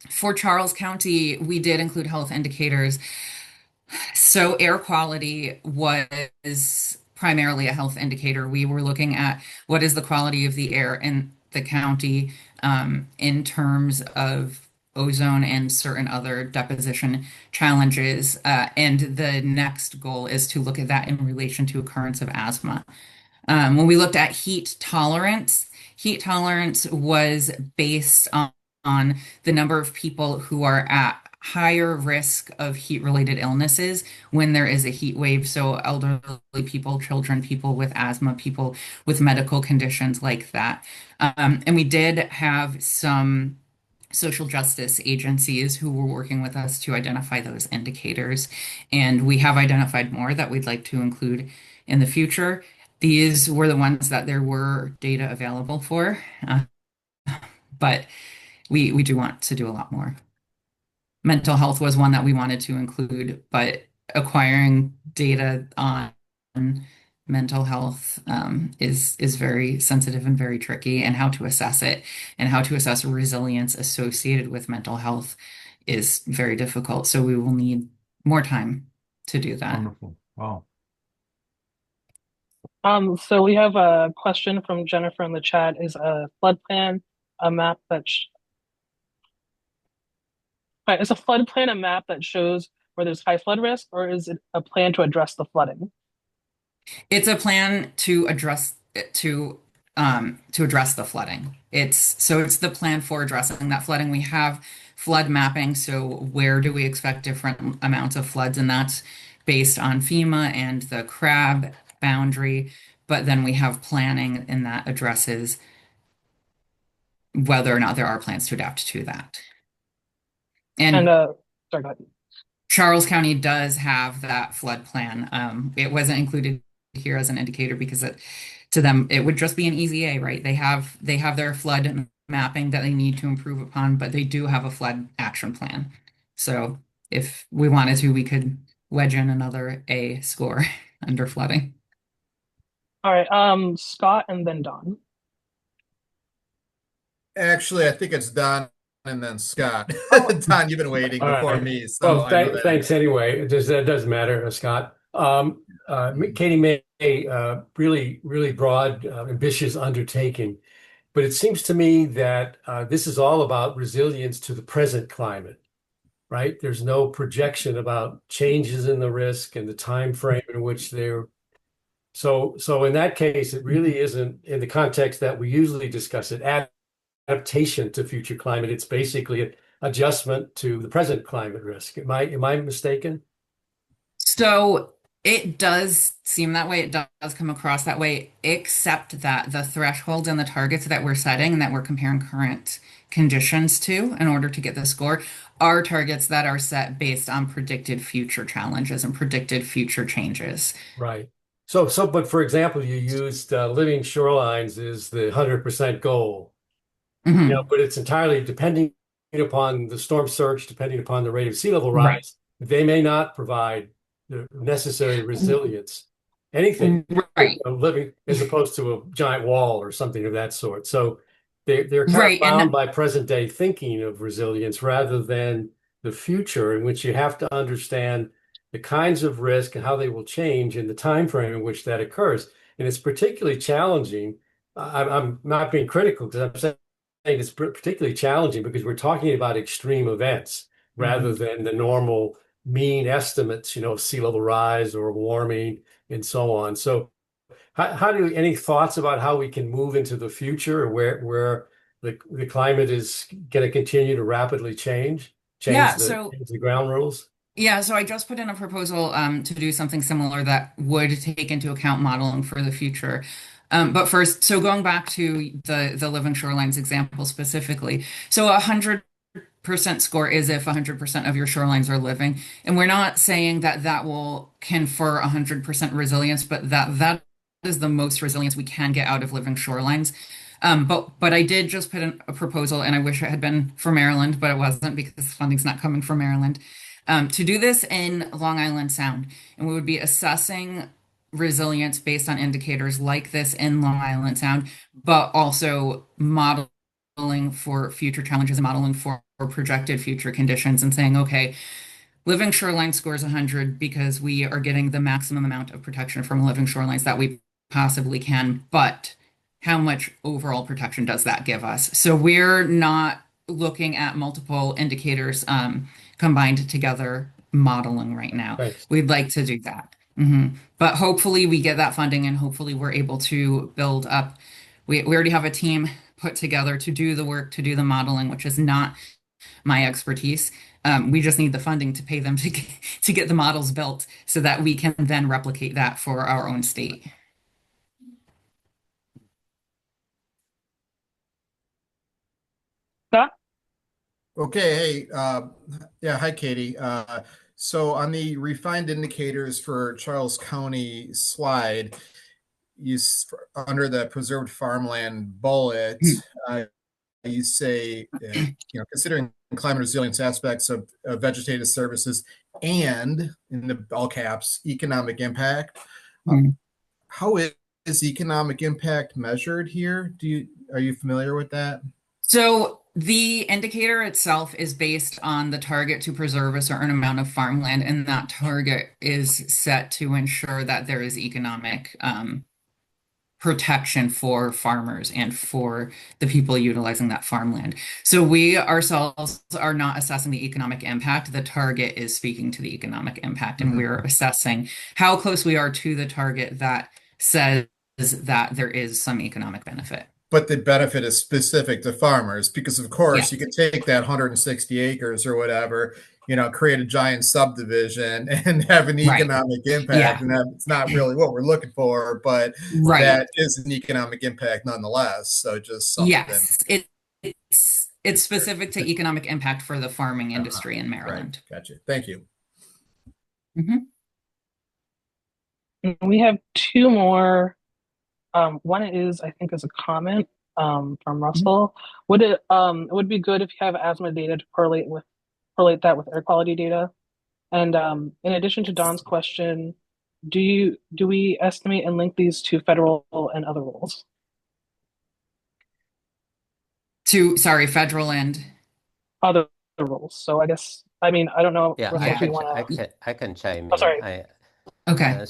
for Charles County, we did include health indicators. So air quality was primarily a health indicator. We were looking at what is the quality of the air in the county in terms of ozone and certain other deposition challenges. And the next goal is to look at that in relation to occurrence of asthma. When we looked at heat tolerance was based on the number of people who are at higher risk of heat-related illnesses when there is a heat wave. So elderly people, children, people with asthma, people with medical conditions like that. And we did have some social justice agencies who were working with us to identify those indicators. And we have identified more that we'd like to include in the future. These were the ones that there were data available for, but we do want to do a lot more. Mental health was one that we wanted to include, but acquiring data on mental health is very sensitive and very tricky, and how to assess it and how to assess resilience associated with mental health is very difficult. So we will need more time to do that. Wonderful. Wow. So we have a question from Jennifer in the chat. Is a flood plan a map that is a flood plan a map that shows where there's high flood risk, or is it a plan to address the flooding? It's a plan to address the flooding. It's the plan for addressing that flooding. We have flood mapping, so where do we expect different amounts of floods, and that's based on FEMA and the CRAB boundary. But then we have planning, and that addresses whether or not there are plans to adapt to that. And sorry, go ahead. Charles County does have that flood plan. It wasn't included here as an indicator because to them it would just be an easy A, right? They have their flood mapping that they need to improve upon, but they do have a flood action plan. So if we wanted to, we could wedge in another A score under flooding. All right, Scott and then Don. Actually, I think it's Don and then Scott. Don, you've been waiting All before right. me, so Well, I know that. thanks anyway. That doesn't matter, Scott. Katie made a really broad, ambitious undertaking, but it seems to me that this is all about resilience to the present climate, right? There's no projection about changes in the risk and the time frame in which they're. So in that case, it really isn't in the context that we usually discuss it, adaptation to future climate. It's basically an adjustment to the present climate risk. Am I mistaken? So it does seem that way. It does come across that way, except that the thresholds and the targets that we're setting and that we're comparing current conditions to in order to get the score are targets that are set based on predicted future challenges and predicted future changes. Right. But for example, you used living shorelines as the 100% goal. Mm-hmm. But it's entirely depending upon the storm surge, depending upon the rate of sea level rise. Right. They may not provide the necessary resilience. Anything living as opposed to a giant wall or something of that sort. So they're kind of bound by present day thinking of resilience rather than the future, in which you have to understand the kinds of risk and how they will change in the time frame in which that occurs. And it's particularly challenging. I'm not being critical because I'm saying it's particularly challenging because we're talking about extreme events rather than the normal mean estimates, sea level rise or warming and so on. So any thoughts about how we can move into the future where the climate is going to continue to rapidly change the ground rules? Yeah, so I just put in a proposal to do something similar that would take into account modeling for the future. But first, so going back to the living shorelines example specifically, so 100% score is if 100% of your shorelines are living, and we're not saying that will confer 100% resilience, but that is the most resilience we can get out of living shorelines. But I did just put in a proposal, and I wish it had been for Maryland, but it wasn't because funding's not coming from Maryland. To do this in Long Island Sound, and we would be assessing resilience based on indicators like this in Long Island Sound, but also modeling for future challenges and modeling for projected future conditions and saying, okay, living shoreline scores 100 because we are getting the maximum amount of protection from living shorelines that we possibly can, but how much overall protection does that give us? So we're not looking at multiple indicators combined together modeling right now. Thanks. We'd like to do that. But hopefully we get that funding and hopefully we're able to build up. We already have a team put together to do the work, to do the modeling, which is not my expertise. We just need the funding to pay them to get the models built so that we can then replicate that for our own state. Scott? Okay, hey, hi, Katie. So on the refined indicators for Charles County slide, under the preserved farmland bullet, you say, considering climate resilience aspects of vegetative services and, in the all caps, economic impact. How is economic impact measured here? Are you familiar with that? So the indicator itself is based on the target to preserve a certain amount of farmland, and that target is set to ensure that there is economic protection for farmers and for the people utilizing that farmland. So we ourselves are not assessing the economic impact. The target is speaking to the economic impact, and we're assessing how close we are to the target that says that there is some economic benefit. But the benefit is specific to farmers because, of course, you could take that 160 acres or whatever, create a giant subdivision and have an economic impact. And that's not really what we're looking for, but that is an economic impact nonetheless. So just something. Yes, It's specific to economic impact for the farming industry in Maryland. Right. Gotcha. Thank you. We have two more. One is, I think, is a comment from Russell. It would be good if you have asthma data to correlate that with air quality data? And in addition to Don's question, do we estimate and link these to federal and other rules? Sorry, federal and other rules. So I guess, I mean, I don't know. Yeah, Russell, if you want I can chime Oh, sorry. in. Okay.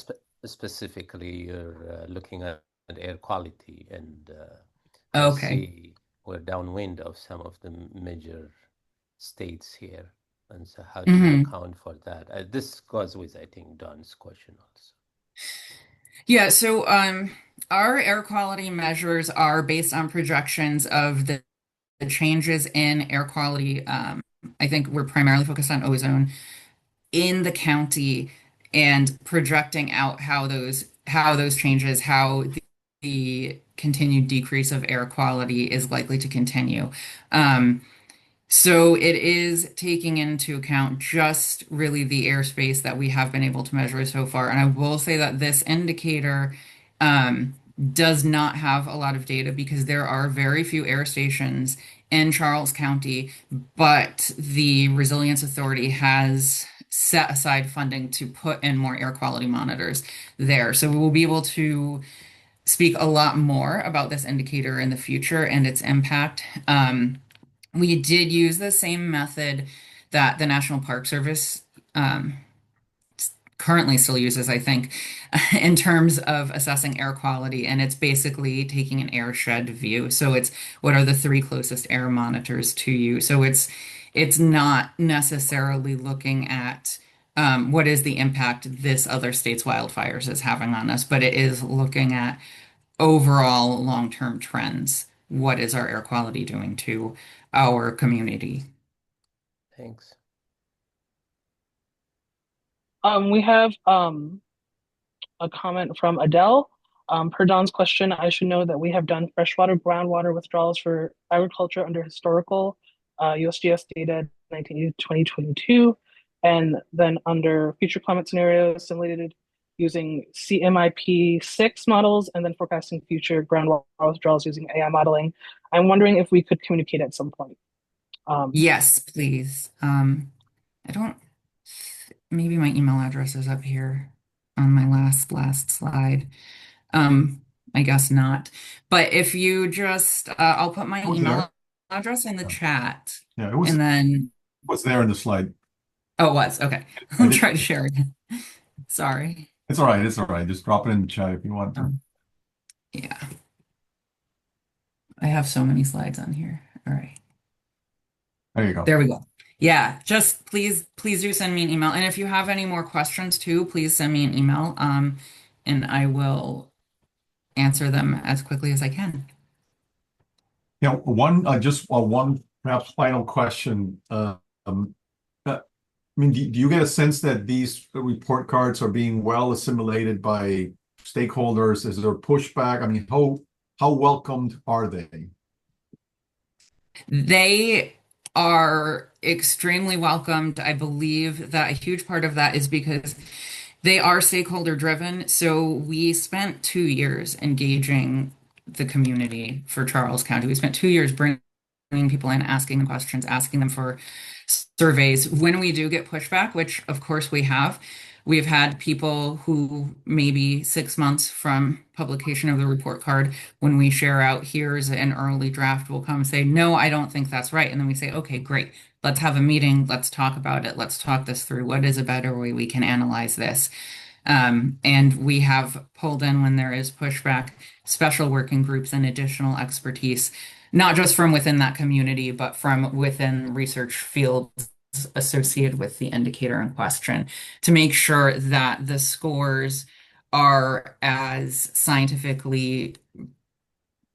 Specifically, you're looking at air quality, and Okay. see we're downwind of some of the major states here. And so how do you account for that? This goes with, I think, Don's question also. Yeah, so our air quality measures are based on projections of the changes in air quality. I think we're primarily focused on ozone in the county and projecting out how those changes, how the continued decrease of air quality is likely to continue. So it is taking into account just really the airspace that we have been able to measure so far. And I will say that this indicator does not have a lot of data because there are very few air stations in Charles County, but the Resilience Authority has set aside funding to put in more air quality monitors there. So we will be able to speak a lot more about this indicator in the future and its impact. We did use the same method that the National Park Service currently still uses, I think, in terms of assessing air quality. And it's basically taking an airshed view. So it's what are the 3 closest air monitors to you. So it's not necessarily looking at what is the impact this other state's wildfires is having on us, but it is looking at overall long-term trends. What is our air quality doing to our community? Thanks. We have a comment from Adele. Per Don's question, I should know that we have done freshwater groundwater withdrawals for agriculture under historical USGS data 1980 to 2022, and then under future climate scenarios simulated using CMIP6 models, and then forecasting future groundwater withdrawals using AI modeling. I'm wondering if we could communicate at some point. Yes, please. Maybe my email address is up here on my last slide. I guess not. But if you just, I'll put my email address in the chat. Yeah, it was. And then was there in the slide. Oh, it was. Okay. I'll try to share it. Sorry. It's all right. It's all right. Just drop it in the chat if you want to. Yeah. I have so many slides on here. All right. There you go. There we go. Yeah, just please do send me an email. And if you have any more questions too, please send me an email. And I will answer them as quickly as I can. Yeah, one perhaps final question. I mean, do you get a sense that these report cards are being well assimilated by stakeholders? Is there pushback? I mean, how welcomed are they? They are extremely welcomed. I believe that a huge part of that is because they are stakeholder driven. So we spent 2 years engaging the community for Charles County. We spent 2 years bringing people in, asking them questions, asking them for surveys. When we do get pushback, which of course we've had people who maybe 6 months from publication of the report card, when we share out, here's an early draft, will come and say, no, I don't think that's right. And then we say, okay, great. Let's have a meeting. Let's talk about it. Let's talk this through. What is a better way we can analyze this? And we have pulled in, when there is pushback, special working groups and additional expertise, not just from within that community, but from within research fields associated with the indicator in question, to make sure that the scores are as scientifically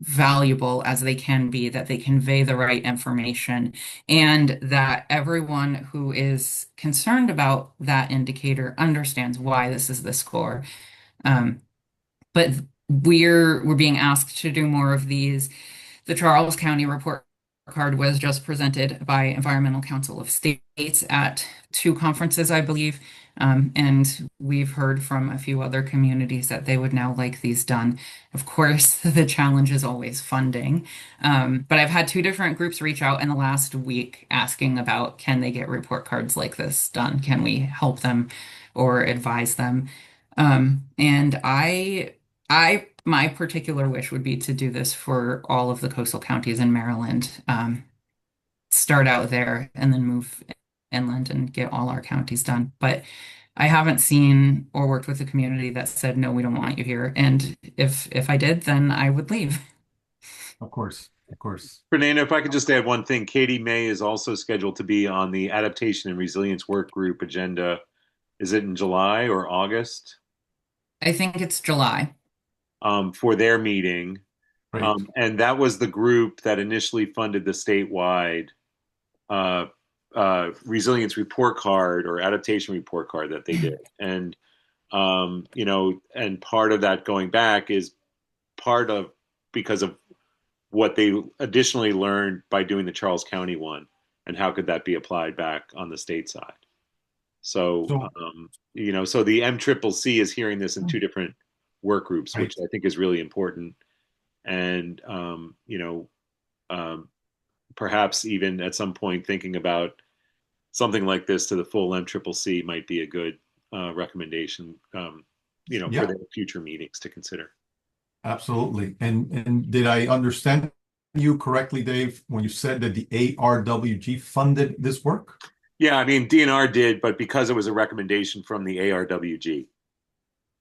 valuable as they can be, that they convey the right information, and that everyone who is concerned about that indicator understands why this is the score. But we're being asked to do more of these. The Charles County report card was just presented by Environmental Council of States at 2 conferences, I believe. And we've heard from a few other communities that they would now like these done. Of course, the challenge is always funding. But I've had 2 different groups reach out in the last week asking about, can they get report cards like this done? Can we help them or advise them? And my particular wish would be to do this for all of the coastal counties in Maryland. Start out there and then move inland and get all our counties done. But I haven't seen or worked with a community that said, no, we don't want you here. And if I did, then I would leave. Of course, of course. Fernando, if I could just add one thing, Katie May is also scheduled to be on the Adaptation and Resilience Work Group agenda. Is it in July or August? I think it's July. For their meeting. Right. And that was the group that initially funded the statewide resilience report card or adaptation report card that they did. And, and part of that going back is because of what they additionally learned by doing the Charles County one, and how could that be applied back on the state side. So the MCCC is hearing this in 2 different work groups, right, which I think is really important. And, perhaps even at some point thinking about something like this to the full MCCC might be a good recommendation, for their future meetings to consider. Absolutely. And did I understand you correctly, Dave, when you said that the ARWG funded this work? Yeah, I mean, DNR did, but because it was a recommendation from the ARWG.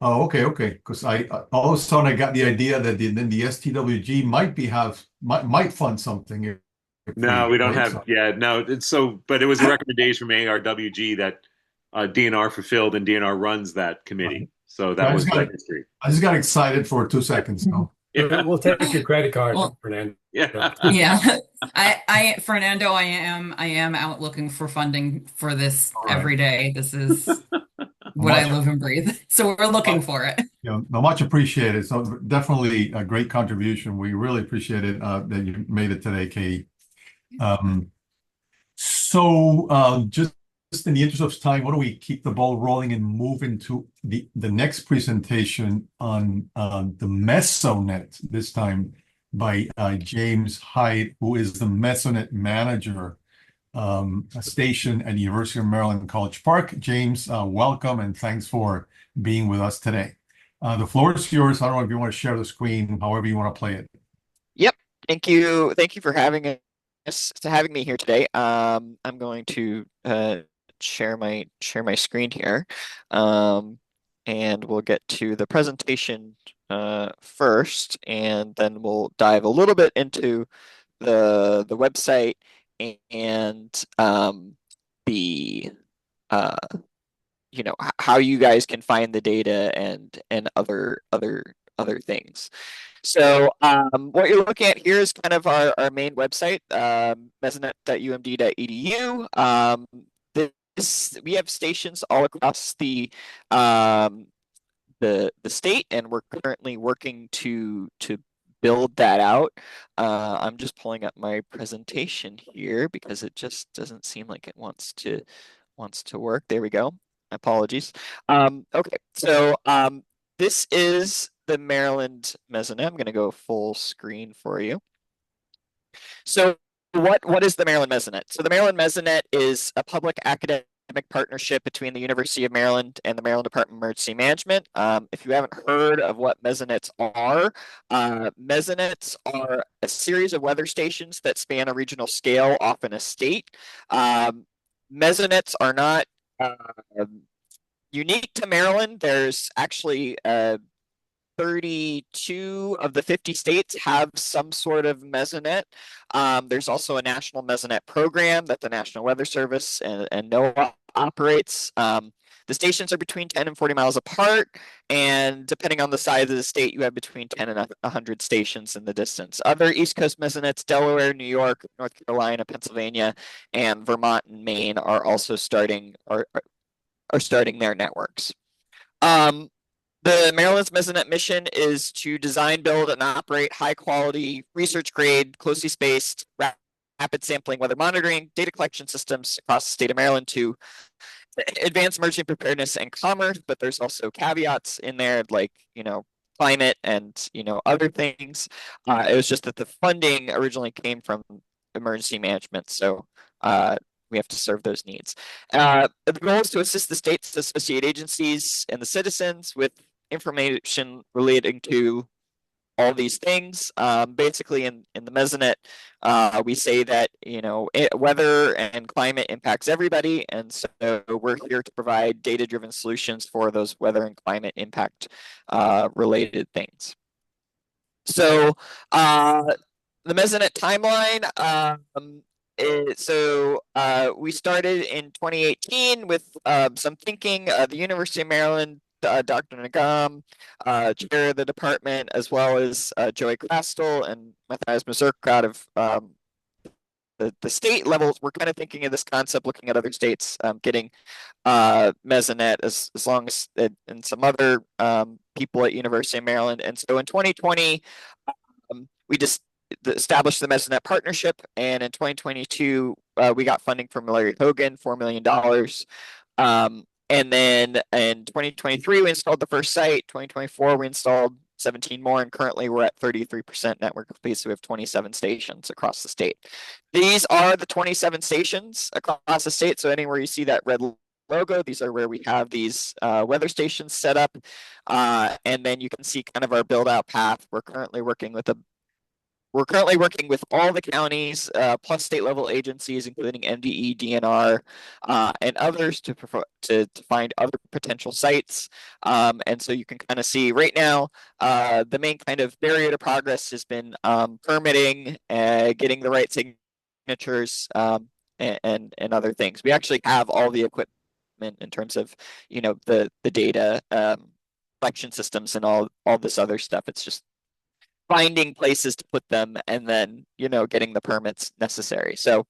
Oh, okay. Because I all of a sudden I got the idea that the STWG might fund something. No, we don't have. Yeah, no. But it was a recommendation from ARWG that DNR fulfilled, and DNR runs that committee. Right. So that was the history. I just got excited for 2 seconds. No. Yeah. We'll take your credit card, Fernando. Yeah. Yeah. Fernando, I am out looking for funding for this every day. This is what I live and breathe. So we're looking for it. Much appreciated. So definitely a great contribution. We really appreciate it that you made it today, Katie. Just in the interest of time, why don't we keep the ball rolling and move into the next presentation on the Mesonet, this time by James Hyde, who is the Mesonet manager station at University of Maryland, College Park. James, welcome and thanks for being with us today. The floor is yours. I don't know if you want to share the screen, however you want to play it. Yep. Thank you for having me here today. I'm going to share my screen here, and we'll get to the presentation first, and then we'll dive a little bit into the website and how you guys can find the data and other things. So what you're looking at here is kind of our main website, mesonet.umd.edu. We have stations all across the state, and we're currently working to build that out. I'm just pulling up my presentation here because it just doesn't seem like it wants to work. There we go. Apologies. Okay, so this is the Maryland Mesonet. I'm going to go full screen for you. So what is the Maryland Mesonet? So the Maryland Mesonet is a public academic partnership between the University of Maryland and the Maryland Department of Emergency Management. If you haven't heard of what Mesonets are a series of weather stations that span a regional scale, often a state. Mesonets are not unique to Maryland. There's actually 32 of the 50 states have some sort of Mesonet. There's also a national Mesonet program that the National Weather Service and NOAA operates. The stations are between 10 and 40 miles apart, and depending on the size of the state, you have between 10 and 100 stations in the distance. Other East Coast Mesonets, Delaware, New York, North Carolina, Pennsylvania, and Vermont and Maine are also starting their networks. The Maryland's Mesonet mission is to design, build, and operate high-quality, research-grade, closely spaced, rapid sampling weather monitoring, data collection systems across the state of Maryland to advance emergency preparedness and commerce, but there's also caveats in there like, climate and, other things. It was just that the funding originally came from emergency management. So we have to serve those needs. The goal is to assist the states, associate agencies, and the citizens with information relating to all these things. Basically, in the Mesonet, we say that weather and climate impacts everybody, and so we're here to provide data-driven solutions for those weather and climate impact related things. So the Mesonet timeline. We started in 2018 with some thinking. The University of Maryland, Dr. Nagam, chair of the department, as well as Joey Crastel and Matthias Mazurk out of the state levels. We're kind of thinking of this concept, looking at other states getting Mesonet as long as and some other people at University of Maryland. And so in 2020, we just established the Mesonet partnership, and in 2022 we got funding from Larry Hogan, $4 million. And then in 2023 we installed the first site. 2024 we installed 17 more, and currently we're at 33% network complete, so we have 27 stations across the state. These are the 27 stations across the state, so anywhere you see that red logo, these are where we have these weather stations set up. And then you can see kind of our build out path. We're currently working with all the counties, plus state level agencies, including MDE, DNR, and others to find other potential sites. And so you can kind of see right now, the main kind of barrier to progress has been permitting, getting the right signatures, and other things. We actually have all the equipment in terms of, the data collection systems and all this other stuff. It's just finding places to put them and then, getting the permits necessary. So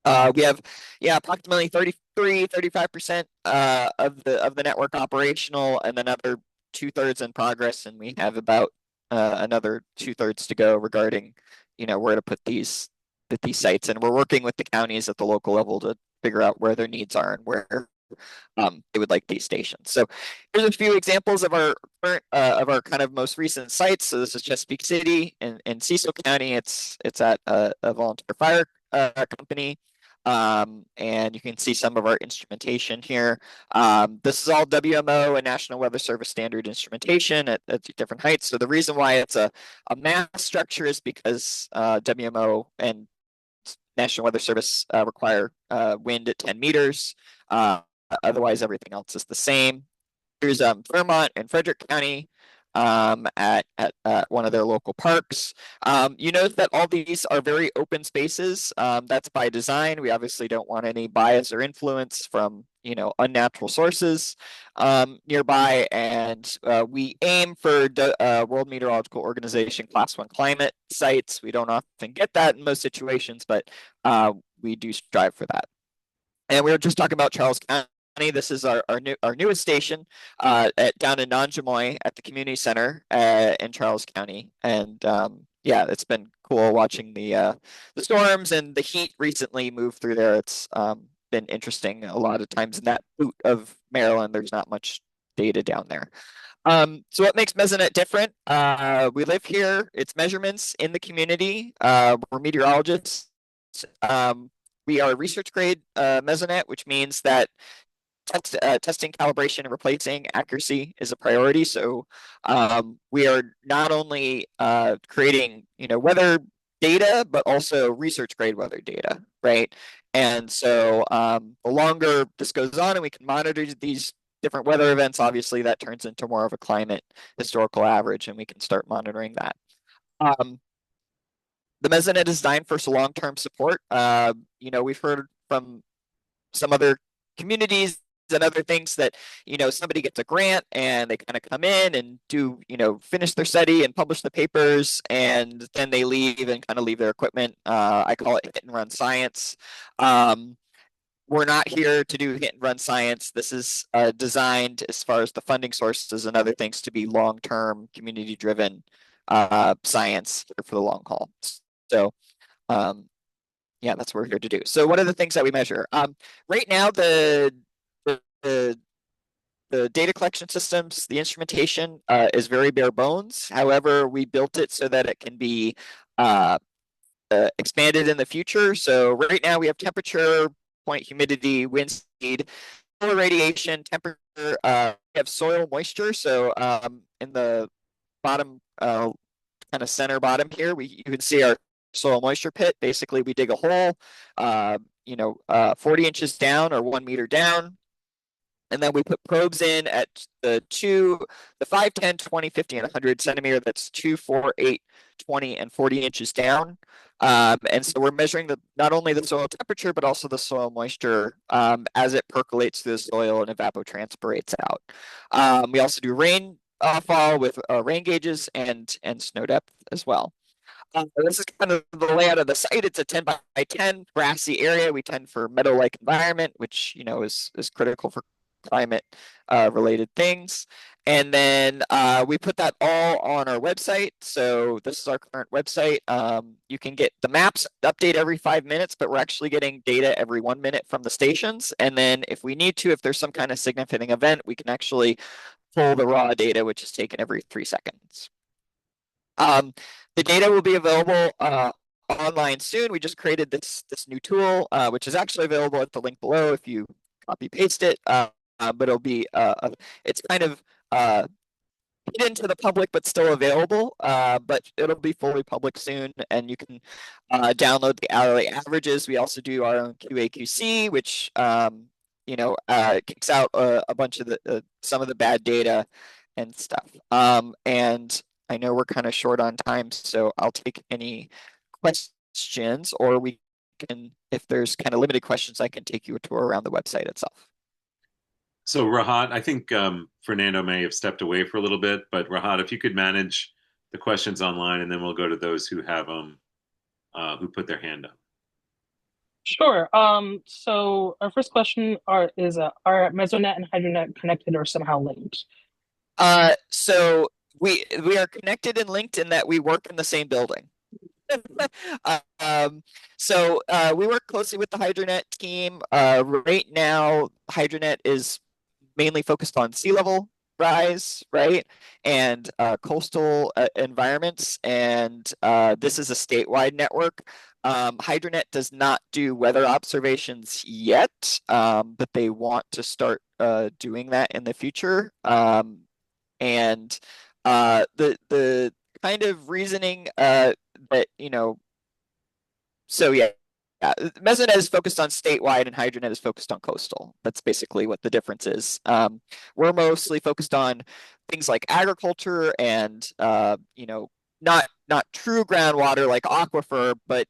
we have, approximately 35% of the network operational, and then another 2/3 in progress. And we have about another 2/3 to go regarding, where to put these sites. And we're working with the counties at the local level to figure out where their needs are and where they would like these stations. So here's a few examples of our current of our kind of most recent sites. So this is Chesapeake City in Cecil County. It's at a volunteer fire company. And you can see some of our instrumentation here. This is all WMO and National Weather Service standard instrumentation at different heights. So the reason why it's a mass structure is because WMO and National Weather Service require wind at 10 meters. Otherwise, everything else is the same. Here's Vermont and Frederick County at one of their local parks. You note that all these are very open spaces. That's by design. We obviously don't want any bias or influence from unnatural sources nearby, and we aim for World Meteorological Organization Class 1 climate sites. We don't often get that in most situations, but we do strive for that. And we were just talking about Charles County. This is our newest station down in Nanjemoy at the community center in Charles County. And it's been cool watching the storms and the heat recently move through there. It's been interesting. A lot of times in that boot of Maryland, there's not much data down there. So what makes Mesonet different? We live here. It's measurements in the community. We're meteorologists. We are research grade Mesonet, which means that testing, calibration, and replacing accuracy is a priority. So we are not only creating weather data, but also research grade weather data, right? And so the longer this goes on and we can monitor these different weather events, obviously that turns into more of a climate historical average, and we can start monitoring that. The Mesonet is designed for long-term support. We've heard from some other communities and other things that, somebody gets a grant and they kind of come in and do, finish their study and publish the papers, and then they leave and kind of leave their equipment. I call it hit and run science. We're not here to do hit and run science. This is designed, as far as the funding sources and other things, to be long-term, community-driven science for the long haul. So yeah, that's what we're here to do. So what are the things that we measure? Right now, the data collection systems, the instrumentation is very bare bones. However, we built it so that it can be expanded in the future. So right now we have temperature, point humidity, wind speed, solar radiation, temperature. We have soil moisture. So in the bottom, kind of center bottom here, you can see our soil moisture pit. Basically, we dig a hole, 40 inches down or 1 meter down. And then we put probes in at the 5, 10, 20, 50, and 100 centimeter. That's 2, 4, 8, 20, and 40 inches down. And so we're measuring not only the soil temperature, but also the soil moisture as it percolates through the soil and evapotranspirates out. We also do rainfall with rain gauges and snow depth as well. This is kind of the layout of the site. It's a 10 by 10 grassy area. We tend for meadow-like environment, which is critical for climate related things. And then we put that all on our website. So this is our current website. You can get the maps update every 5 minutes, but we're actually getting data every 1 minute from the stations. And then if we need to, if there's some kind of significant event, we can actually pull the raw data, which is taken every 3 seconds. The data will be available online soon. We just created this new tool, which is actually available at the link below if you copy paste it. But it'll be it's kind of hidden to the public, but still available. But it'll be fully public soon, and you can download the hourly averages. We also do our own QA/QC, which kicks out a bunch of some of the bad data and stuff. And I know we're kind of short on time, so I'll take any questions, or we can, if there's kind of limited questions, I can take you a tour around the website itself. So Rahat, I think Fernando may have stepped away for a little bit, but Rahat, if you could manage the questions online, and then we'll go to those who have who put their hand up. Sure. So our first question is are Mesonet and HydroNet connected or somehow linked? So we are connected and linked in that we work in the same building. So we work closely with the HydroNet team. Right now, HydroNet is mainly focused on sea level rise, right? And coastal environments. And this is a statewide network. HydroNet does not do weather observations yet, but they want to start doing that in the future. And the kind of reasoning that, so yeah, Mesonet is focused on statewide and HydroNet is focused on coastal. That's basically what the difference is. We're mostly focused on things like agriculture and, not true groundwater like aquifer, but,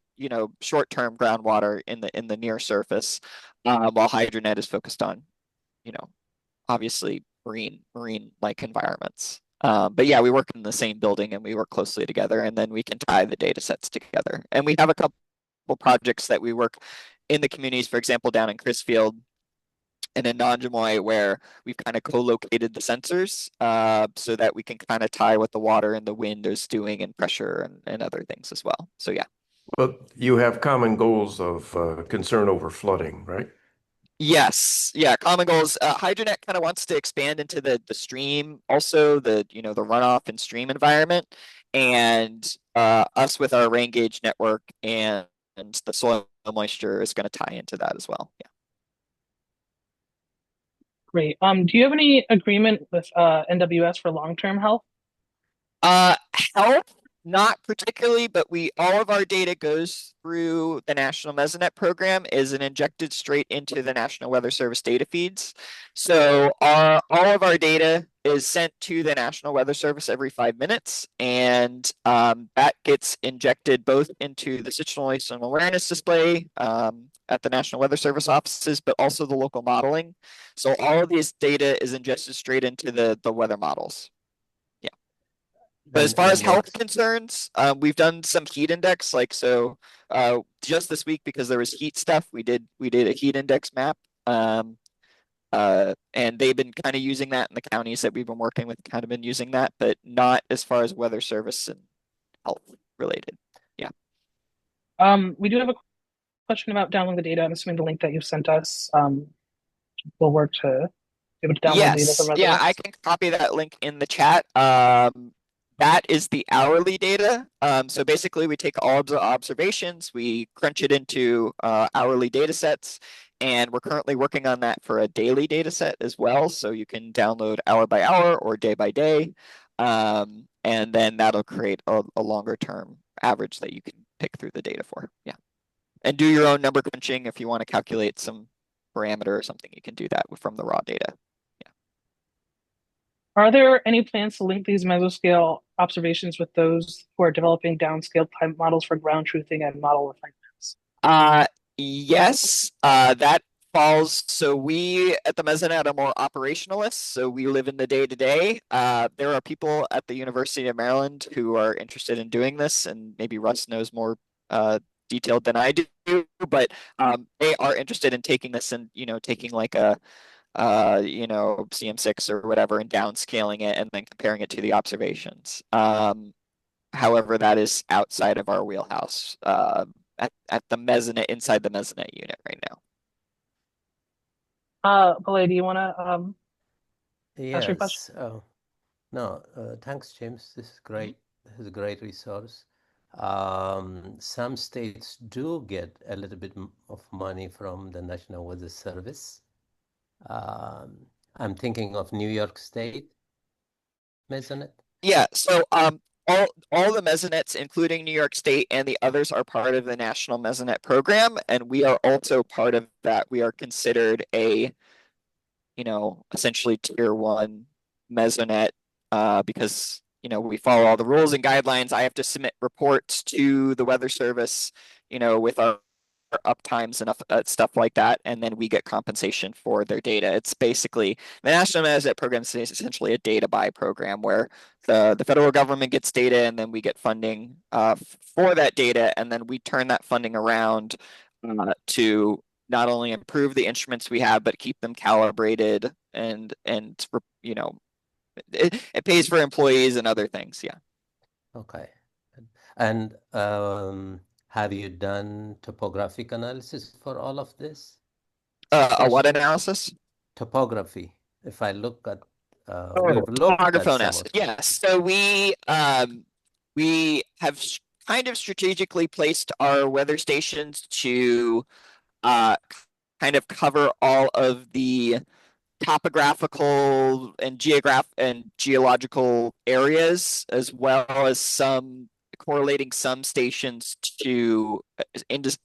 short-term groundwater in the near surface, while HydroNet is focused on, obviously marine-like environments. But yeah, we work in the same building and we work closely together, and then we can tie the data sets together. And we have a couple projects that we work in the communities, for example, down in Crisfield and in Nanjamoy, where we've kind of co-located the sensors so that we can kind of tie what the water and the wind is doing and pressure and other things as well. So yeah. But you have common goals of concern over flooding, right? Yes, yeah, common goals. HydroNet kind of wants to expand into the stream, also the runoff and stream environment, and us with our rain gauge network and the soil moisture is going to tie into that as well. Yeah. Great. Do you have any agreement with NWS for long-term health? Health, not particularly, but all of our data goes through the National Mesonet program, is injected straight into the National Weather Service data feeds. So all of our data is sent to the National Weather Service every 5 minutes, and that gets injected both into the situational awareness display at the National Weather Service offices, but also the local modeling. So all of this data is ingested straight into the weather models. But as far as health concerns, we've done some heat index, just this week, because there was heat stuff, we did a heat index map. And they've been kind of using that in the counties that we've been working with, kind of been using that, but not as far as weather service and health related. Yeah. We do have a question about downloading the data. I'm assuming the link that you sent us will work to be able to download data from Yes, yeah, I residents. can copy that link in the chat. That is the hourly data. So basically we take all of the observations, we crunch it into hourly data sets, and we're currently working on that for a daily data set as well. So you can download hour by hour or day by day. And then that'll create a longer term average that you can pick through the data for. Yeah. And do your own number crunching if you want to calculate some parameter or something, you can do that from the raw data. Are there any plans to link these mesoscale observations with those who are developing downscale climate models for ground truthing and model refinements? Yes, that falls. So we at the Mesonet are more operationalists. So we live in the day to day. There are people at the University of Maryland who are interested in doing this, and maybe Russ knows more detailed than I do, but they are interested in taking this and, taking like a CM6 or whatever and downscaling it and then comparing it to the observations. However, that is outside of our wheelhouse at the Mesonet, inside the Mesonet unit right now. Belay, do you want to ask your Yes. question? No, thanks, James. This is great. This is a great resource. Some states do get a little bit of money from the National Weather Service. I'm thinking of New York State Mesonet. Yeah, so all the Mesonets, including New York State and the others, are part of the National Mesonet program, and we are also part of that. We are considered a, essentially tier 1 Mesonet because we follow all the rules and guidelines. I have to submit reports to the Weather Service, with our uptimes and stuff like that, and then we get compensation for their data. It's basically the National Mesonet program is essentially a data buy program where the federal government gets data and then we get funding for that data, and then we turn that funding around to not only improve the instruments we have but keep them calibrated and it pays for employees and other things. Yeah. Okay. And have you done topographic analysis for all of this? What analysis? Topography. If I look at topography analysis. Yes. So we have kind of strategically placed our weather stations to kind of cover all of the topographical and geological areas, as well as correlating some stations to into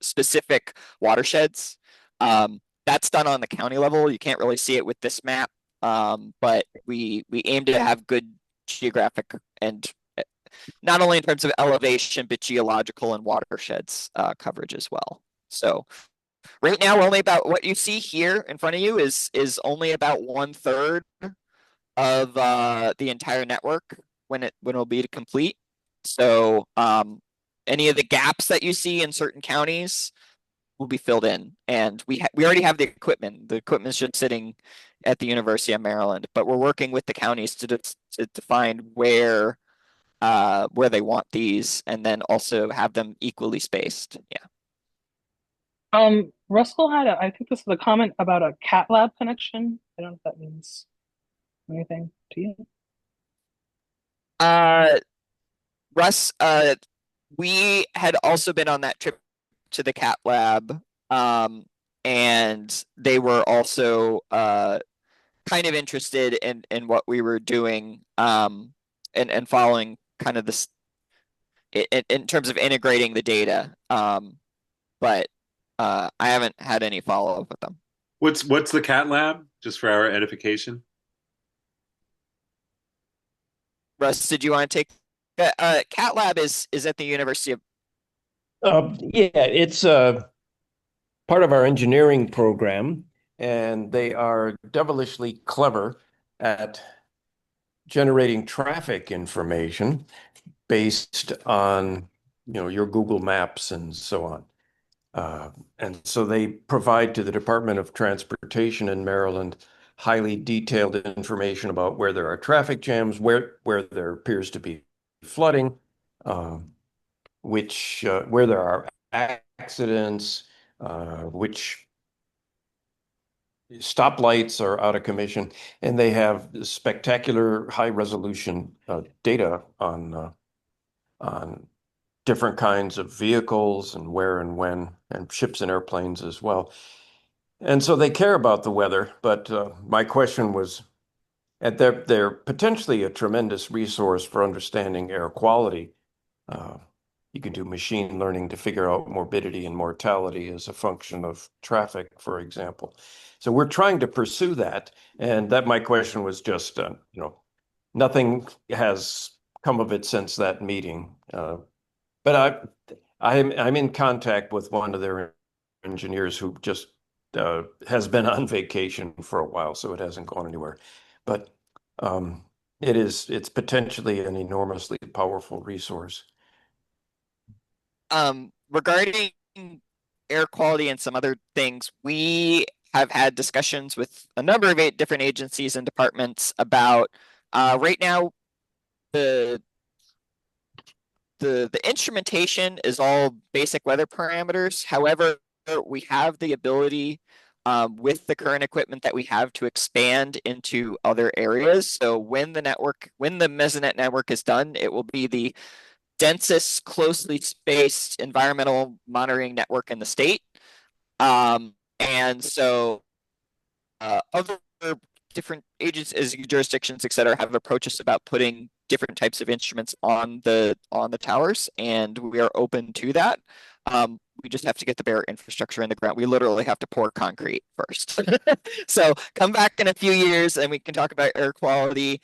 specific watersheds. That's done on the county level. You can't really see it with this map, but we aim to have good geographic and not only in terms of elevation, but geological and watersheds coverage as well. So right now, only about what you see here in front of you is only about 1/3 of the entire network when it'll be complete. So any of the gaps that you see in certain counties will be filled in, and we already have the equipment. The equipment's just sitting at the University of Maryland, but we're working with the counties to find where they want these, and then also have them equally spaced. Yeah. Russell had I think this is a comment about a CatLab connection. I don't know if that means anything to you. Russ, we had also been on that trip to the CatLab, and they were also kind of interested in what we were doing, and following kind of this in terms of integrating the data. But I haven't had any follow-up with them. What's the CatLab, just for our edification? Russ, did you want to take CatLab is at the University of Yeah, it's part of our engineering program, and they are devilishly clever at generating traffic information based on your Google Maps and so on. And so they provide to the Department of Transportation in Maryland highly detailed information about where there are traffic jams, where there appears to be flooding, where there are accidents, which stoplights are out of commission, and they have spectacular high resolution data on different kinds of vehicles and where and when, and ships and airplanes as well. And so they care about the weather, but my question was, they're potentially a tremendous resource for understanding air quality. You can do machine learning to figure out morbidity and mortality as a function of traffic, for example. So we're trying to pursue that, and that my question was just, nothing has come of it since that meeting. But I'm in contact with one of their engineers who just has been on vacation for a while, so it hasn't gone anywhere. But it's potentially an enormously powerful resource. Regarding air quality and some other things, we have had discussions with a number of different agencies and departments about right now the instrumentation is all basic weather parameters. However, we have the ability with the current equipment that we have to expand into other areas. So when the Mesonet network is done, it will be the densest, closely spaced environmental monitoring network in the state. And so other different agencies, jurisdictions, et cetera, have approached us about putting different types of instruments on the towers, and we are open to that. We just have to get the bare infrastructure in the ground. We literally have to pour concrete first. So come back in a few years and we can talk about air quality.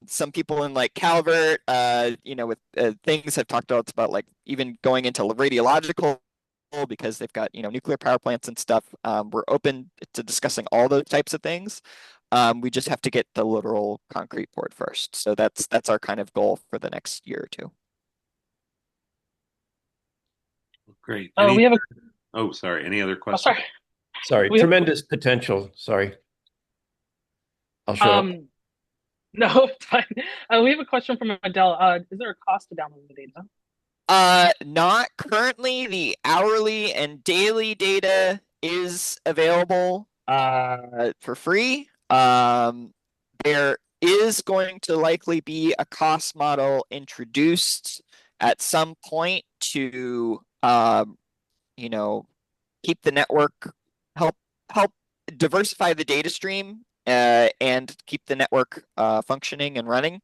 Some people in like Calvert, with things have talked about like even going into radiological, because they've got nuclear power plants and stuff. We're open to discussing all those types of things. We just have to get the literal concrete poured first. So that's our kind of goal for the next year or two. Great. We have sorry. Any other questions? Sorry. Tremendous potential. Sorry. I'll shut up. No, it's fine. We have a question from Adele. Is there a cost to download the data? Not currently. The hourly and daily data is available for free. There is going to likely be a cost model introduced at some point to keep the network, help diversify the data stream, and keep the network functioning and running.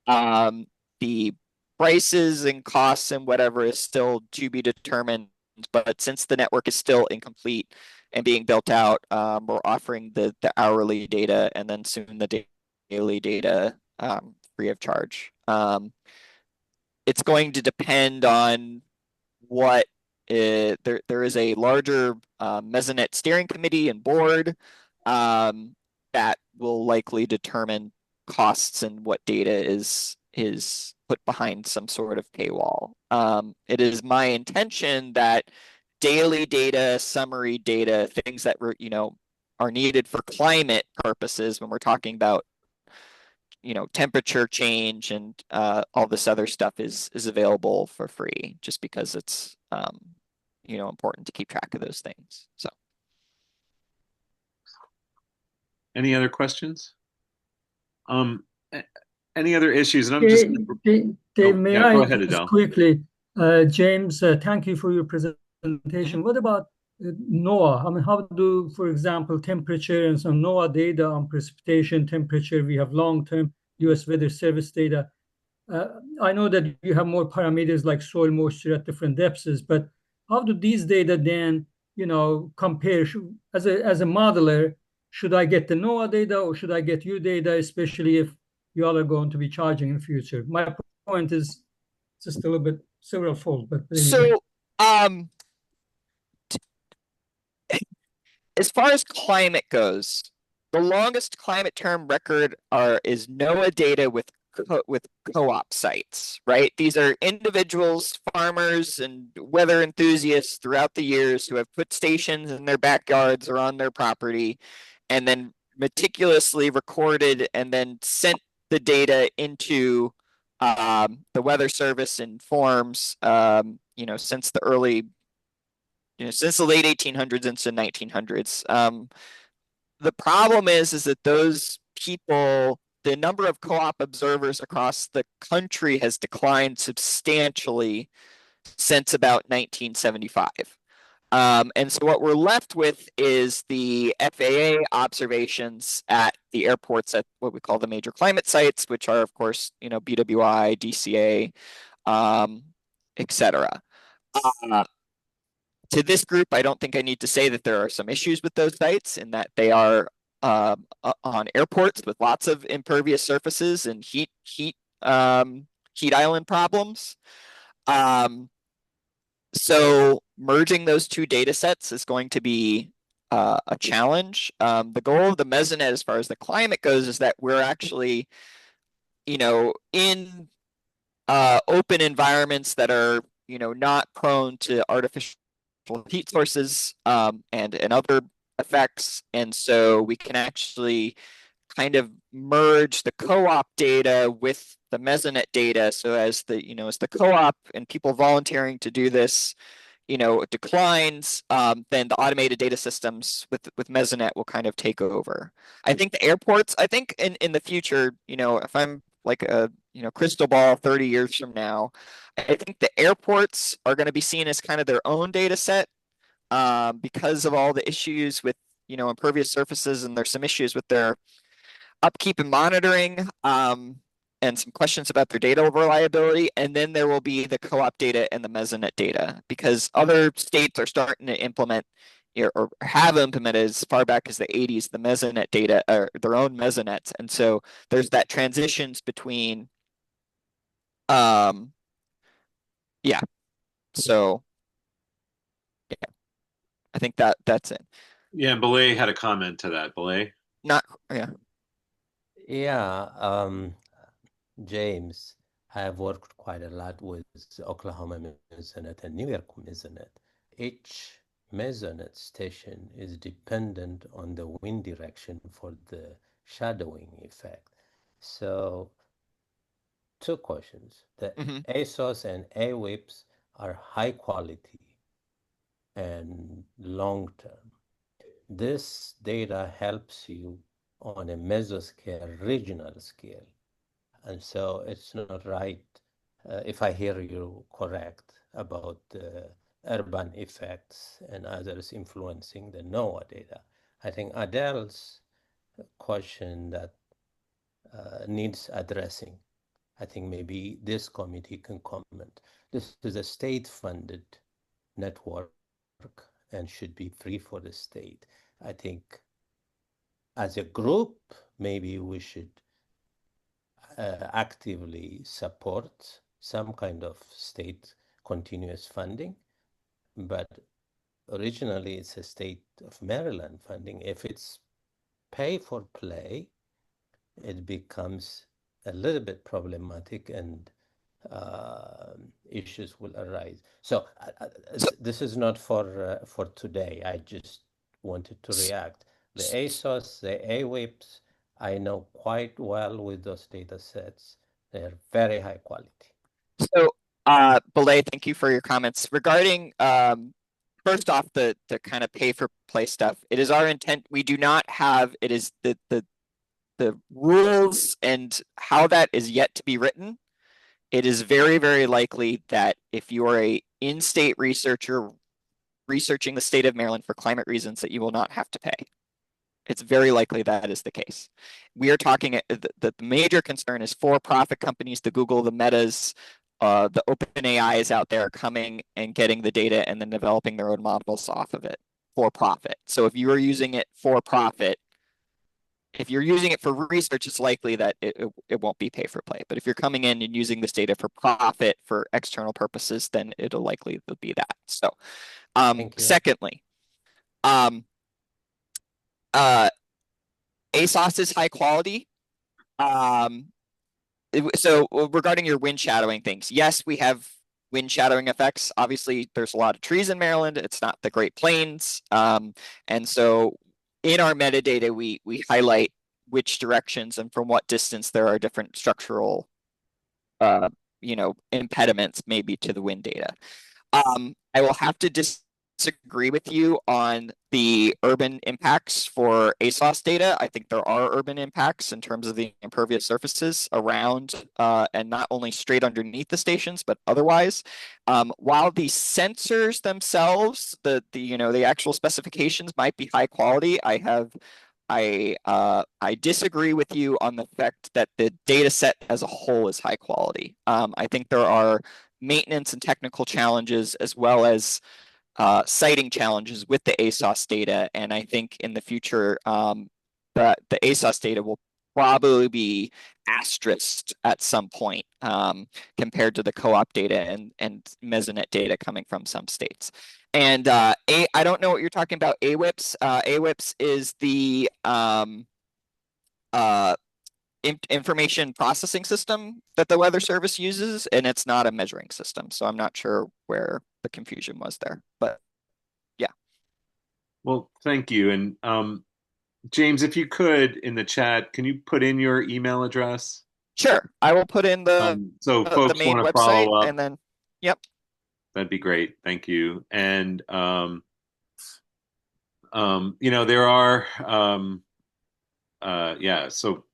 The prices and costs and whatever is still to be determined, but since the network is still incomplete and being built out, we're offering the hourly data and then soon the daily data free of charge. It's going to depend on what there is a larger Mesonet steering committee and board that will likely determine costs and what data is put behind some sort of paywall. It is my intention that daily data, summary data, things that are needed for climate purposes when we're talking about temperature change and all this other stuff is available for free, just because it's important to keep track of those things. So, any other questions? Any other issues? And I'm Dave, may I go ahead, just Adele. quickly, James, thank you for your presentation. What about NOAA? I mean, how do, for example, temperature and some NOAA data on precipitation, temperature? We have long-term U.S. Weather Service data. I know that you have more parameters like soil moisture at different depths, but how do these data then, compare? As a modeler, should I get the NOAA data or should I get your data, especially if you all are going to be charging in the future? My point is just a little bit several-fold, but anyway. So, as far as climate goes, the longest climate term record is NOAA data with co-op sites, right? These are individuals, farmers, and weather enthusiasts throughout the years who have put stations in their backyards or on their property, and then meticulously recorded and then sent the data into the Weather Service in forms, since the early since the late 1800s into 1900s. The problem is that those people, the number of co-op observers across the country has declined substantially since about 1975. And so what we're left with is the FAA observations at the airports at what we call the major climate sites, which are, of course, BWI, DCA, et cetera. To this group, I don't think I need to say that there are some issues with those sites in that they are on airports with lots of impervious surfaces and heat island problems. So merging those two data sets is going to be a challenge. The goal of the Mesonet, as far as the climate goes, is that we're actually, in open environments that are, not prone to artificial heat sources and other effects. And so we can actually kind of merge the co-op data with the Mesonet data. So as the co-op and people volunteering to do this, declines, then the automated data systems with Mesonet will kind of take over. I think the airports, in the future, if I'm like a crystal ball 30 years from now, I think the airports are going to be seen as kind of their own data set because of all the issues with impervious surfaces, and there's some issues with their upkeep and monitoring, and some questions about their data reliability. And then there will be the co-op data and the Mesonet data, because other states are starting to implement or have implemented as far back as the 80s the Mesonet data, or their own Mesonets. And so there's that transitions between yeah. So yeah, I think that's it. Yeah, and Belay had a comment to that. Belay? Yeah, James, I have worked quite a lot with Oklahoma Mesonet and New York Mesonet. Each Mesonet station is dependent on the wind direction for the shadowing effect. So, two questions. The ASOS and AWIPS are high quality and long term. This data helps you on a mesoscale, regional scale. And so it's not right, if I hear you correct, about the urban effects and others influencing the NOAA data. I think Adele's question that needs addressing. I think maybe this committee can comment. This is a state-funded network and should be free for the state. I think as a group, maybe we should actively support some kind of state continuous funding, but originally it's a state of Maryland funding. If it's pay for play, it becomes a little bit problematic and issues will arise. So this is not for today. I just wanted to react. The ASOS, the AWIPS, I know quite well with those data sets. They're very high quality. So, Belay, thank you for your comments. Regarding, first off, the kind of pay for play stuff, it is our intent. We do not have, it is the rules and how that is yet to be written. It is very, very likely that if you are a in-state researcher researching the state of Maryland for climate reasons, that you will not have to pay. It's very likely that is the case. We are talking, the major concern is for-profit companies, the Google, the Metas, the OpenAIs out there coming and getting the data and then developing their own models off of it for profit. So if you are using it for profit, if you're using it for research, it's likely that it won't be pay for play. But if you're coming in and using this data for profit for external purposes, then it'll likely be that. So, secondly, ASOS is high quality. So regarding your wind shadowing things, yes, we have wind shadowing effects. Obviously, there's a lot of trees in Maryland. It's not the Great Plains. And so in our metadata, we highlight which directions and from what distance there are different structural, impediments maybe to the wind data. I will have to disagree with you on the urban impacts for ASOS data. I think there are urban impacts in terms of the impervious surfaces around and not only straight underneath the stations, but otherwise. While the sensors themselves, the actual specifications might be high quality, I disagree with you on the fact that the data set as a whole is high quality. I think there are maintenance and technical challenges as well as siting challenges with the ASOS data. And I think in the future, the ASOS data will probably be asterisked at some point compared to the co-op data and Mesonet data coming from some states. And I don't know what you're talking about, AWIPS. AWIPS is the information processing system that the Weather Service uses, and it's not a measuring system. So I'm not sure where the confusion was there, but yeah. Well, thank you. And James, if you could, in the chat, can you put in your email address? Sure, I will put in so folks the main want to website, follow up, and then yep. That'd be great. Thank you. And there are so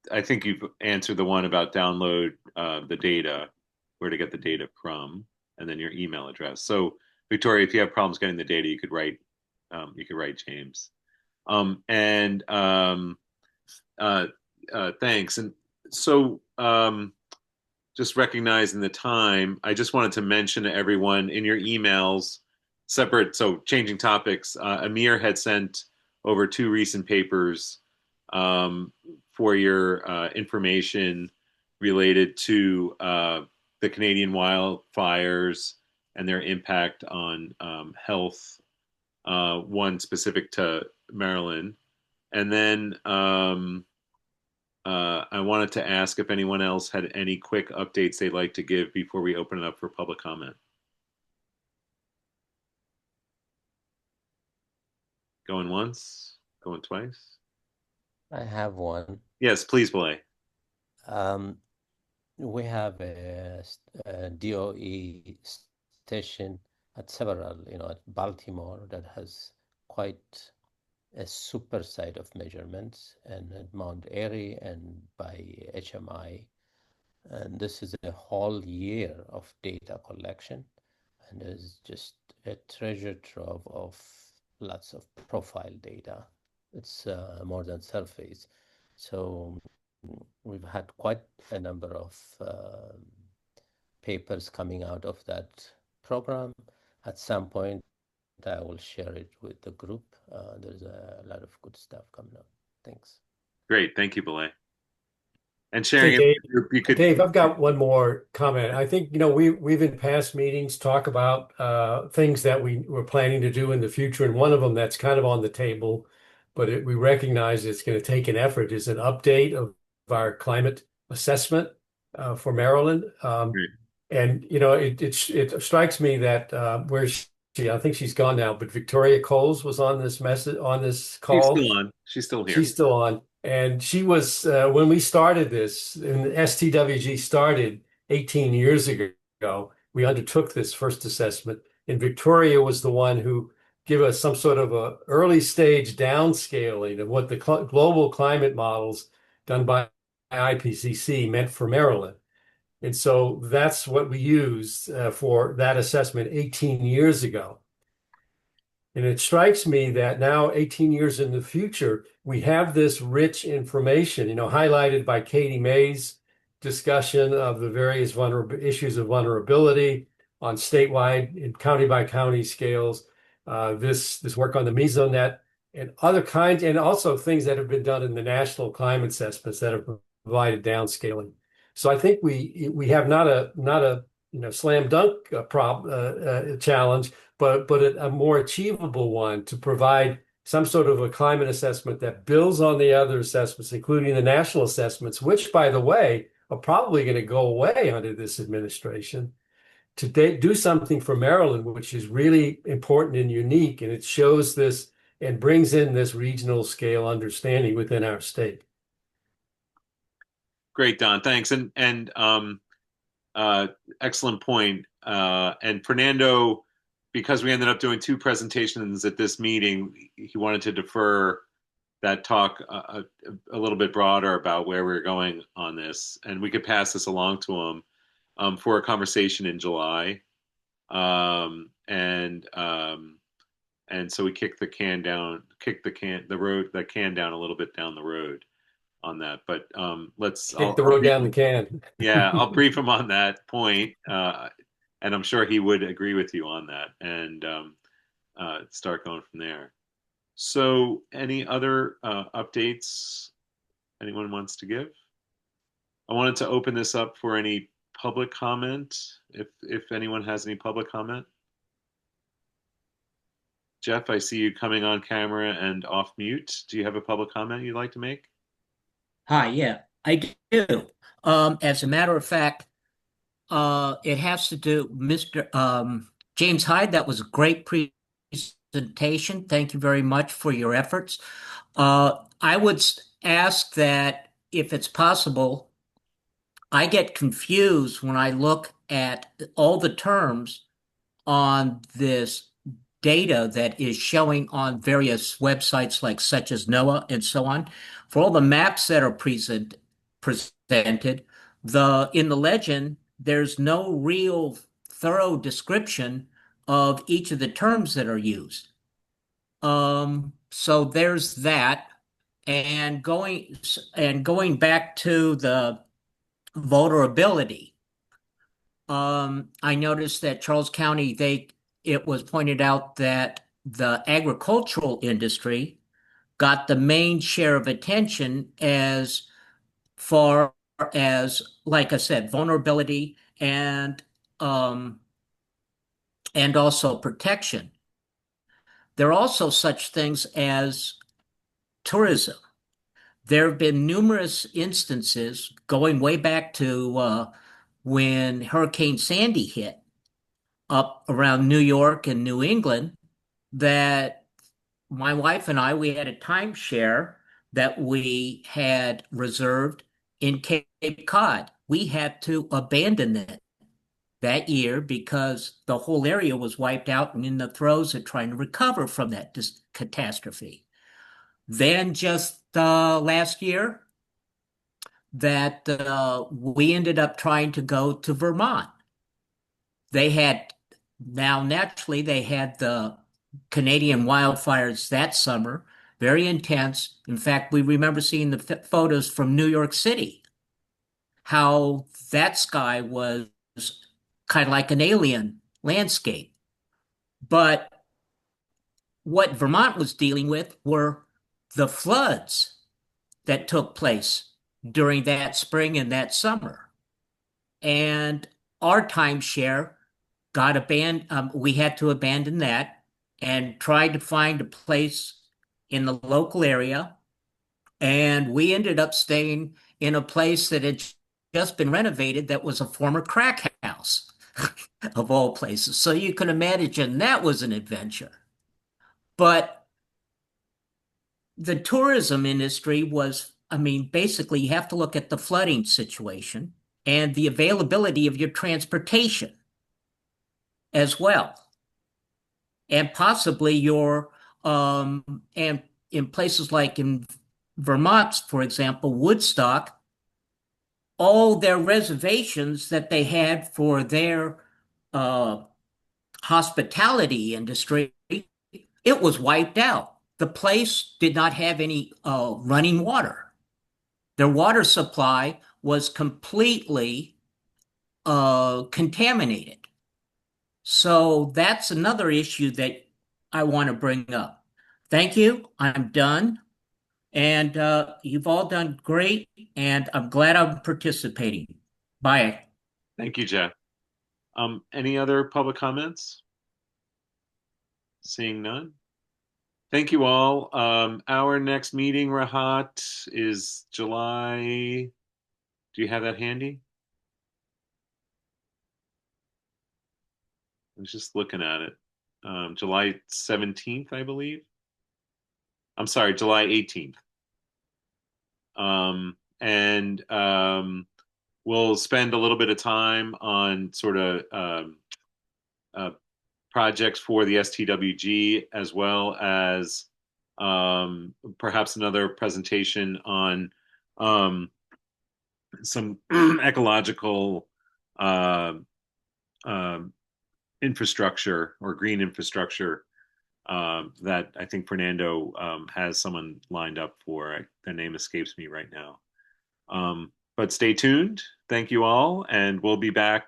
I think you've answered the one about download the data, where to get the data from, and then your email address. So Victoria, if you have problems getting the data, you could write James. Thanks. And so just recognizing the time, I just wanted to mention to everyone in your emails, separate, so changing topics, Amir had sent over 2 recent papers for your information related to the Canadian wildfires and their impact on health, one specific to Maryland. And then I wanted to ask if anyone else had any quick updates they'd like to give before we open it up for public comment. Going once, going twice. I have one. Yes, please, Blay. We have a DOE station at several, at Baltimore that has quite a super site of measurements, and at Mount Airy and by HMI. And this is a whole year of data collection, and there's just a treasure trove of lots of profile data. It's more than surface. So we've had quite a number of papers coming out of that program. At some point, I will share it with the group. There's a lot of good stuff coming up. Thanks. Great. Thank you, Belay. And sharing Hey, it, you could. Dave, I've got one more comment. I think, we've in past meetings talk about things that we're planning to do in the future. And one of them that's kind of on the table, but we recognize it's going to take an effort, is an update of our climate assessment for Maryland. And, it strikes me that where's she? I think she's gone now, but Victoria Coles was on this call. She's still on. She's still here. She's still on. And she was, when we started this, and STWG started 18 years ago, we undertook this first assessment. And Victoria was the one who gave us some sort of a early stage downscaling of what the global climate models done by IPCC meant for Maryland. And so that's what we used for that assessment 18 years ago. And it strikes me that now, 18 years in the future, we have this rich information, highlighted by Katie May's discussion of the various issues of vulnerability on statewide and county by county scales, this work on the Mesonet and other kinds, and also things that have been done in the national climate assessments that have provided downscaling. So I think we have not a slam dunk challenge, but a more achievable one to provide some sort of a climate assessment that builds on the other assessments, including the national assessments, which, by the way, are probably going to go away under this administration, to do something for Maryland, which is really important and unique, and it shows this and brings in this regional scale understanding within our state. Great, Don. Thanks. And excellent point. And Fernando because we ended up doing 2 presentations at this meeting, he wanted to defer that talk a little bit broader about where we're going on this, and we could pass this along to him for a conversation in July. And so we kicked the can down a little bit down the road on that. But let's Kick the road down the can. Yeah, I'll brief him on that point, and I'm sure he would agree with you on that, and start going from there. So, any other updates anyone wants to give? I wanted to open this up for any public comment, if anyone has any public comment. Jeff, I see you coming on camera and off mute. Do you have a public comment you'd like to make? Hi, yeah, I do. As a matter of fact, it has to do, Mr. James Hyde, that was a great presentation. Thank you very much for your efforts. I would ask that if it's possible, I get confused when I look at all the terms on this data that is showing on various websites like such as NOAA and so on. For all the maps that are presented, in the legend, there's no real thorough description of each of the terms that are used. So there's that. And going back to the vulnerability, I noticed that Charles County, it was pointed out that the agricultural industry got the main share of attention as far as, like I said, vulnerability and also protection. There are also such things as tourism. There have been numerous instances going way back to when Hurricane Sandy hit up around New York and New England, that my wife and I, we had a timeshare that we had reserved in Cape Cod. We had to abandon it that year because the whole area was wiped out and in the throes of trying to recover from that catastrophe. Then just last year, that we ended up trying to go to Vermont. Naturally, they had the Canadian wildfires that summer, very intense. In fact, we remember seeing the photos from New York City, how that sky was kind of like an alien landscape. But what Vermont was dealing with were the floods that took place during that spring and that summer. And our timeshare got abandoned. We had to abandon that and tried to find a place in the local area. And we ended up staying in a place that had just been renovated that was a former crack house of all places. So you can imagine that was an adventure. But the tourism industry was, basically you have to look at the flooding situation and the availability of your transportation as well. And possibly your, and in places like in Vermont, for example, Woodstock, all their reservations that they had for their hospitality industry, it was wiped out. The place did not have any running water. Their water supply was completely contaminated. So that's another issue that I want to bring up. Thank you. I'm done. And you've all done great, and I'm glad I'm participating. Bye. Thank you, Jeff. Any other public comments? Seeing none. Thank you all. Our next meeting, Rahat, is July. Do you have that handy? I was just looking at it. July 17th, I believe. I'm sorry, July 18th. We'll spend a little bit of time on sort of projects for the STWG, as well as perhaps another presentation on some ecological infrastructure or green infrastructure that I think Fernando has someone lined up for. Their name escapes me right now. But stay tuned. Thank you all, and we'll be back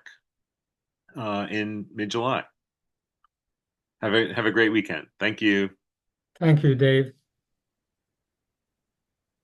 in mid-July. Have a great weekend. Thank you. Thank you, Dave.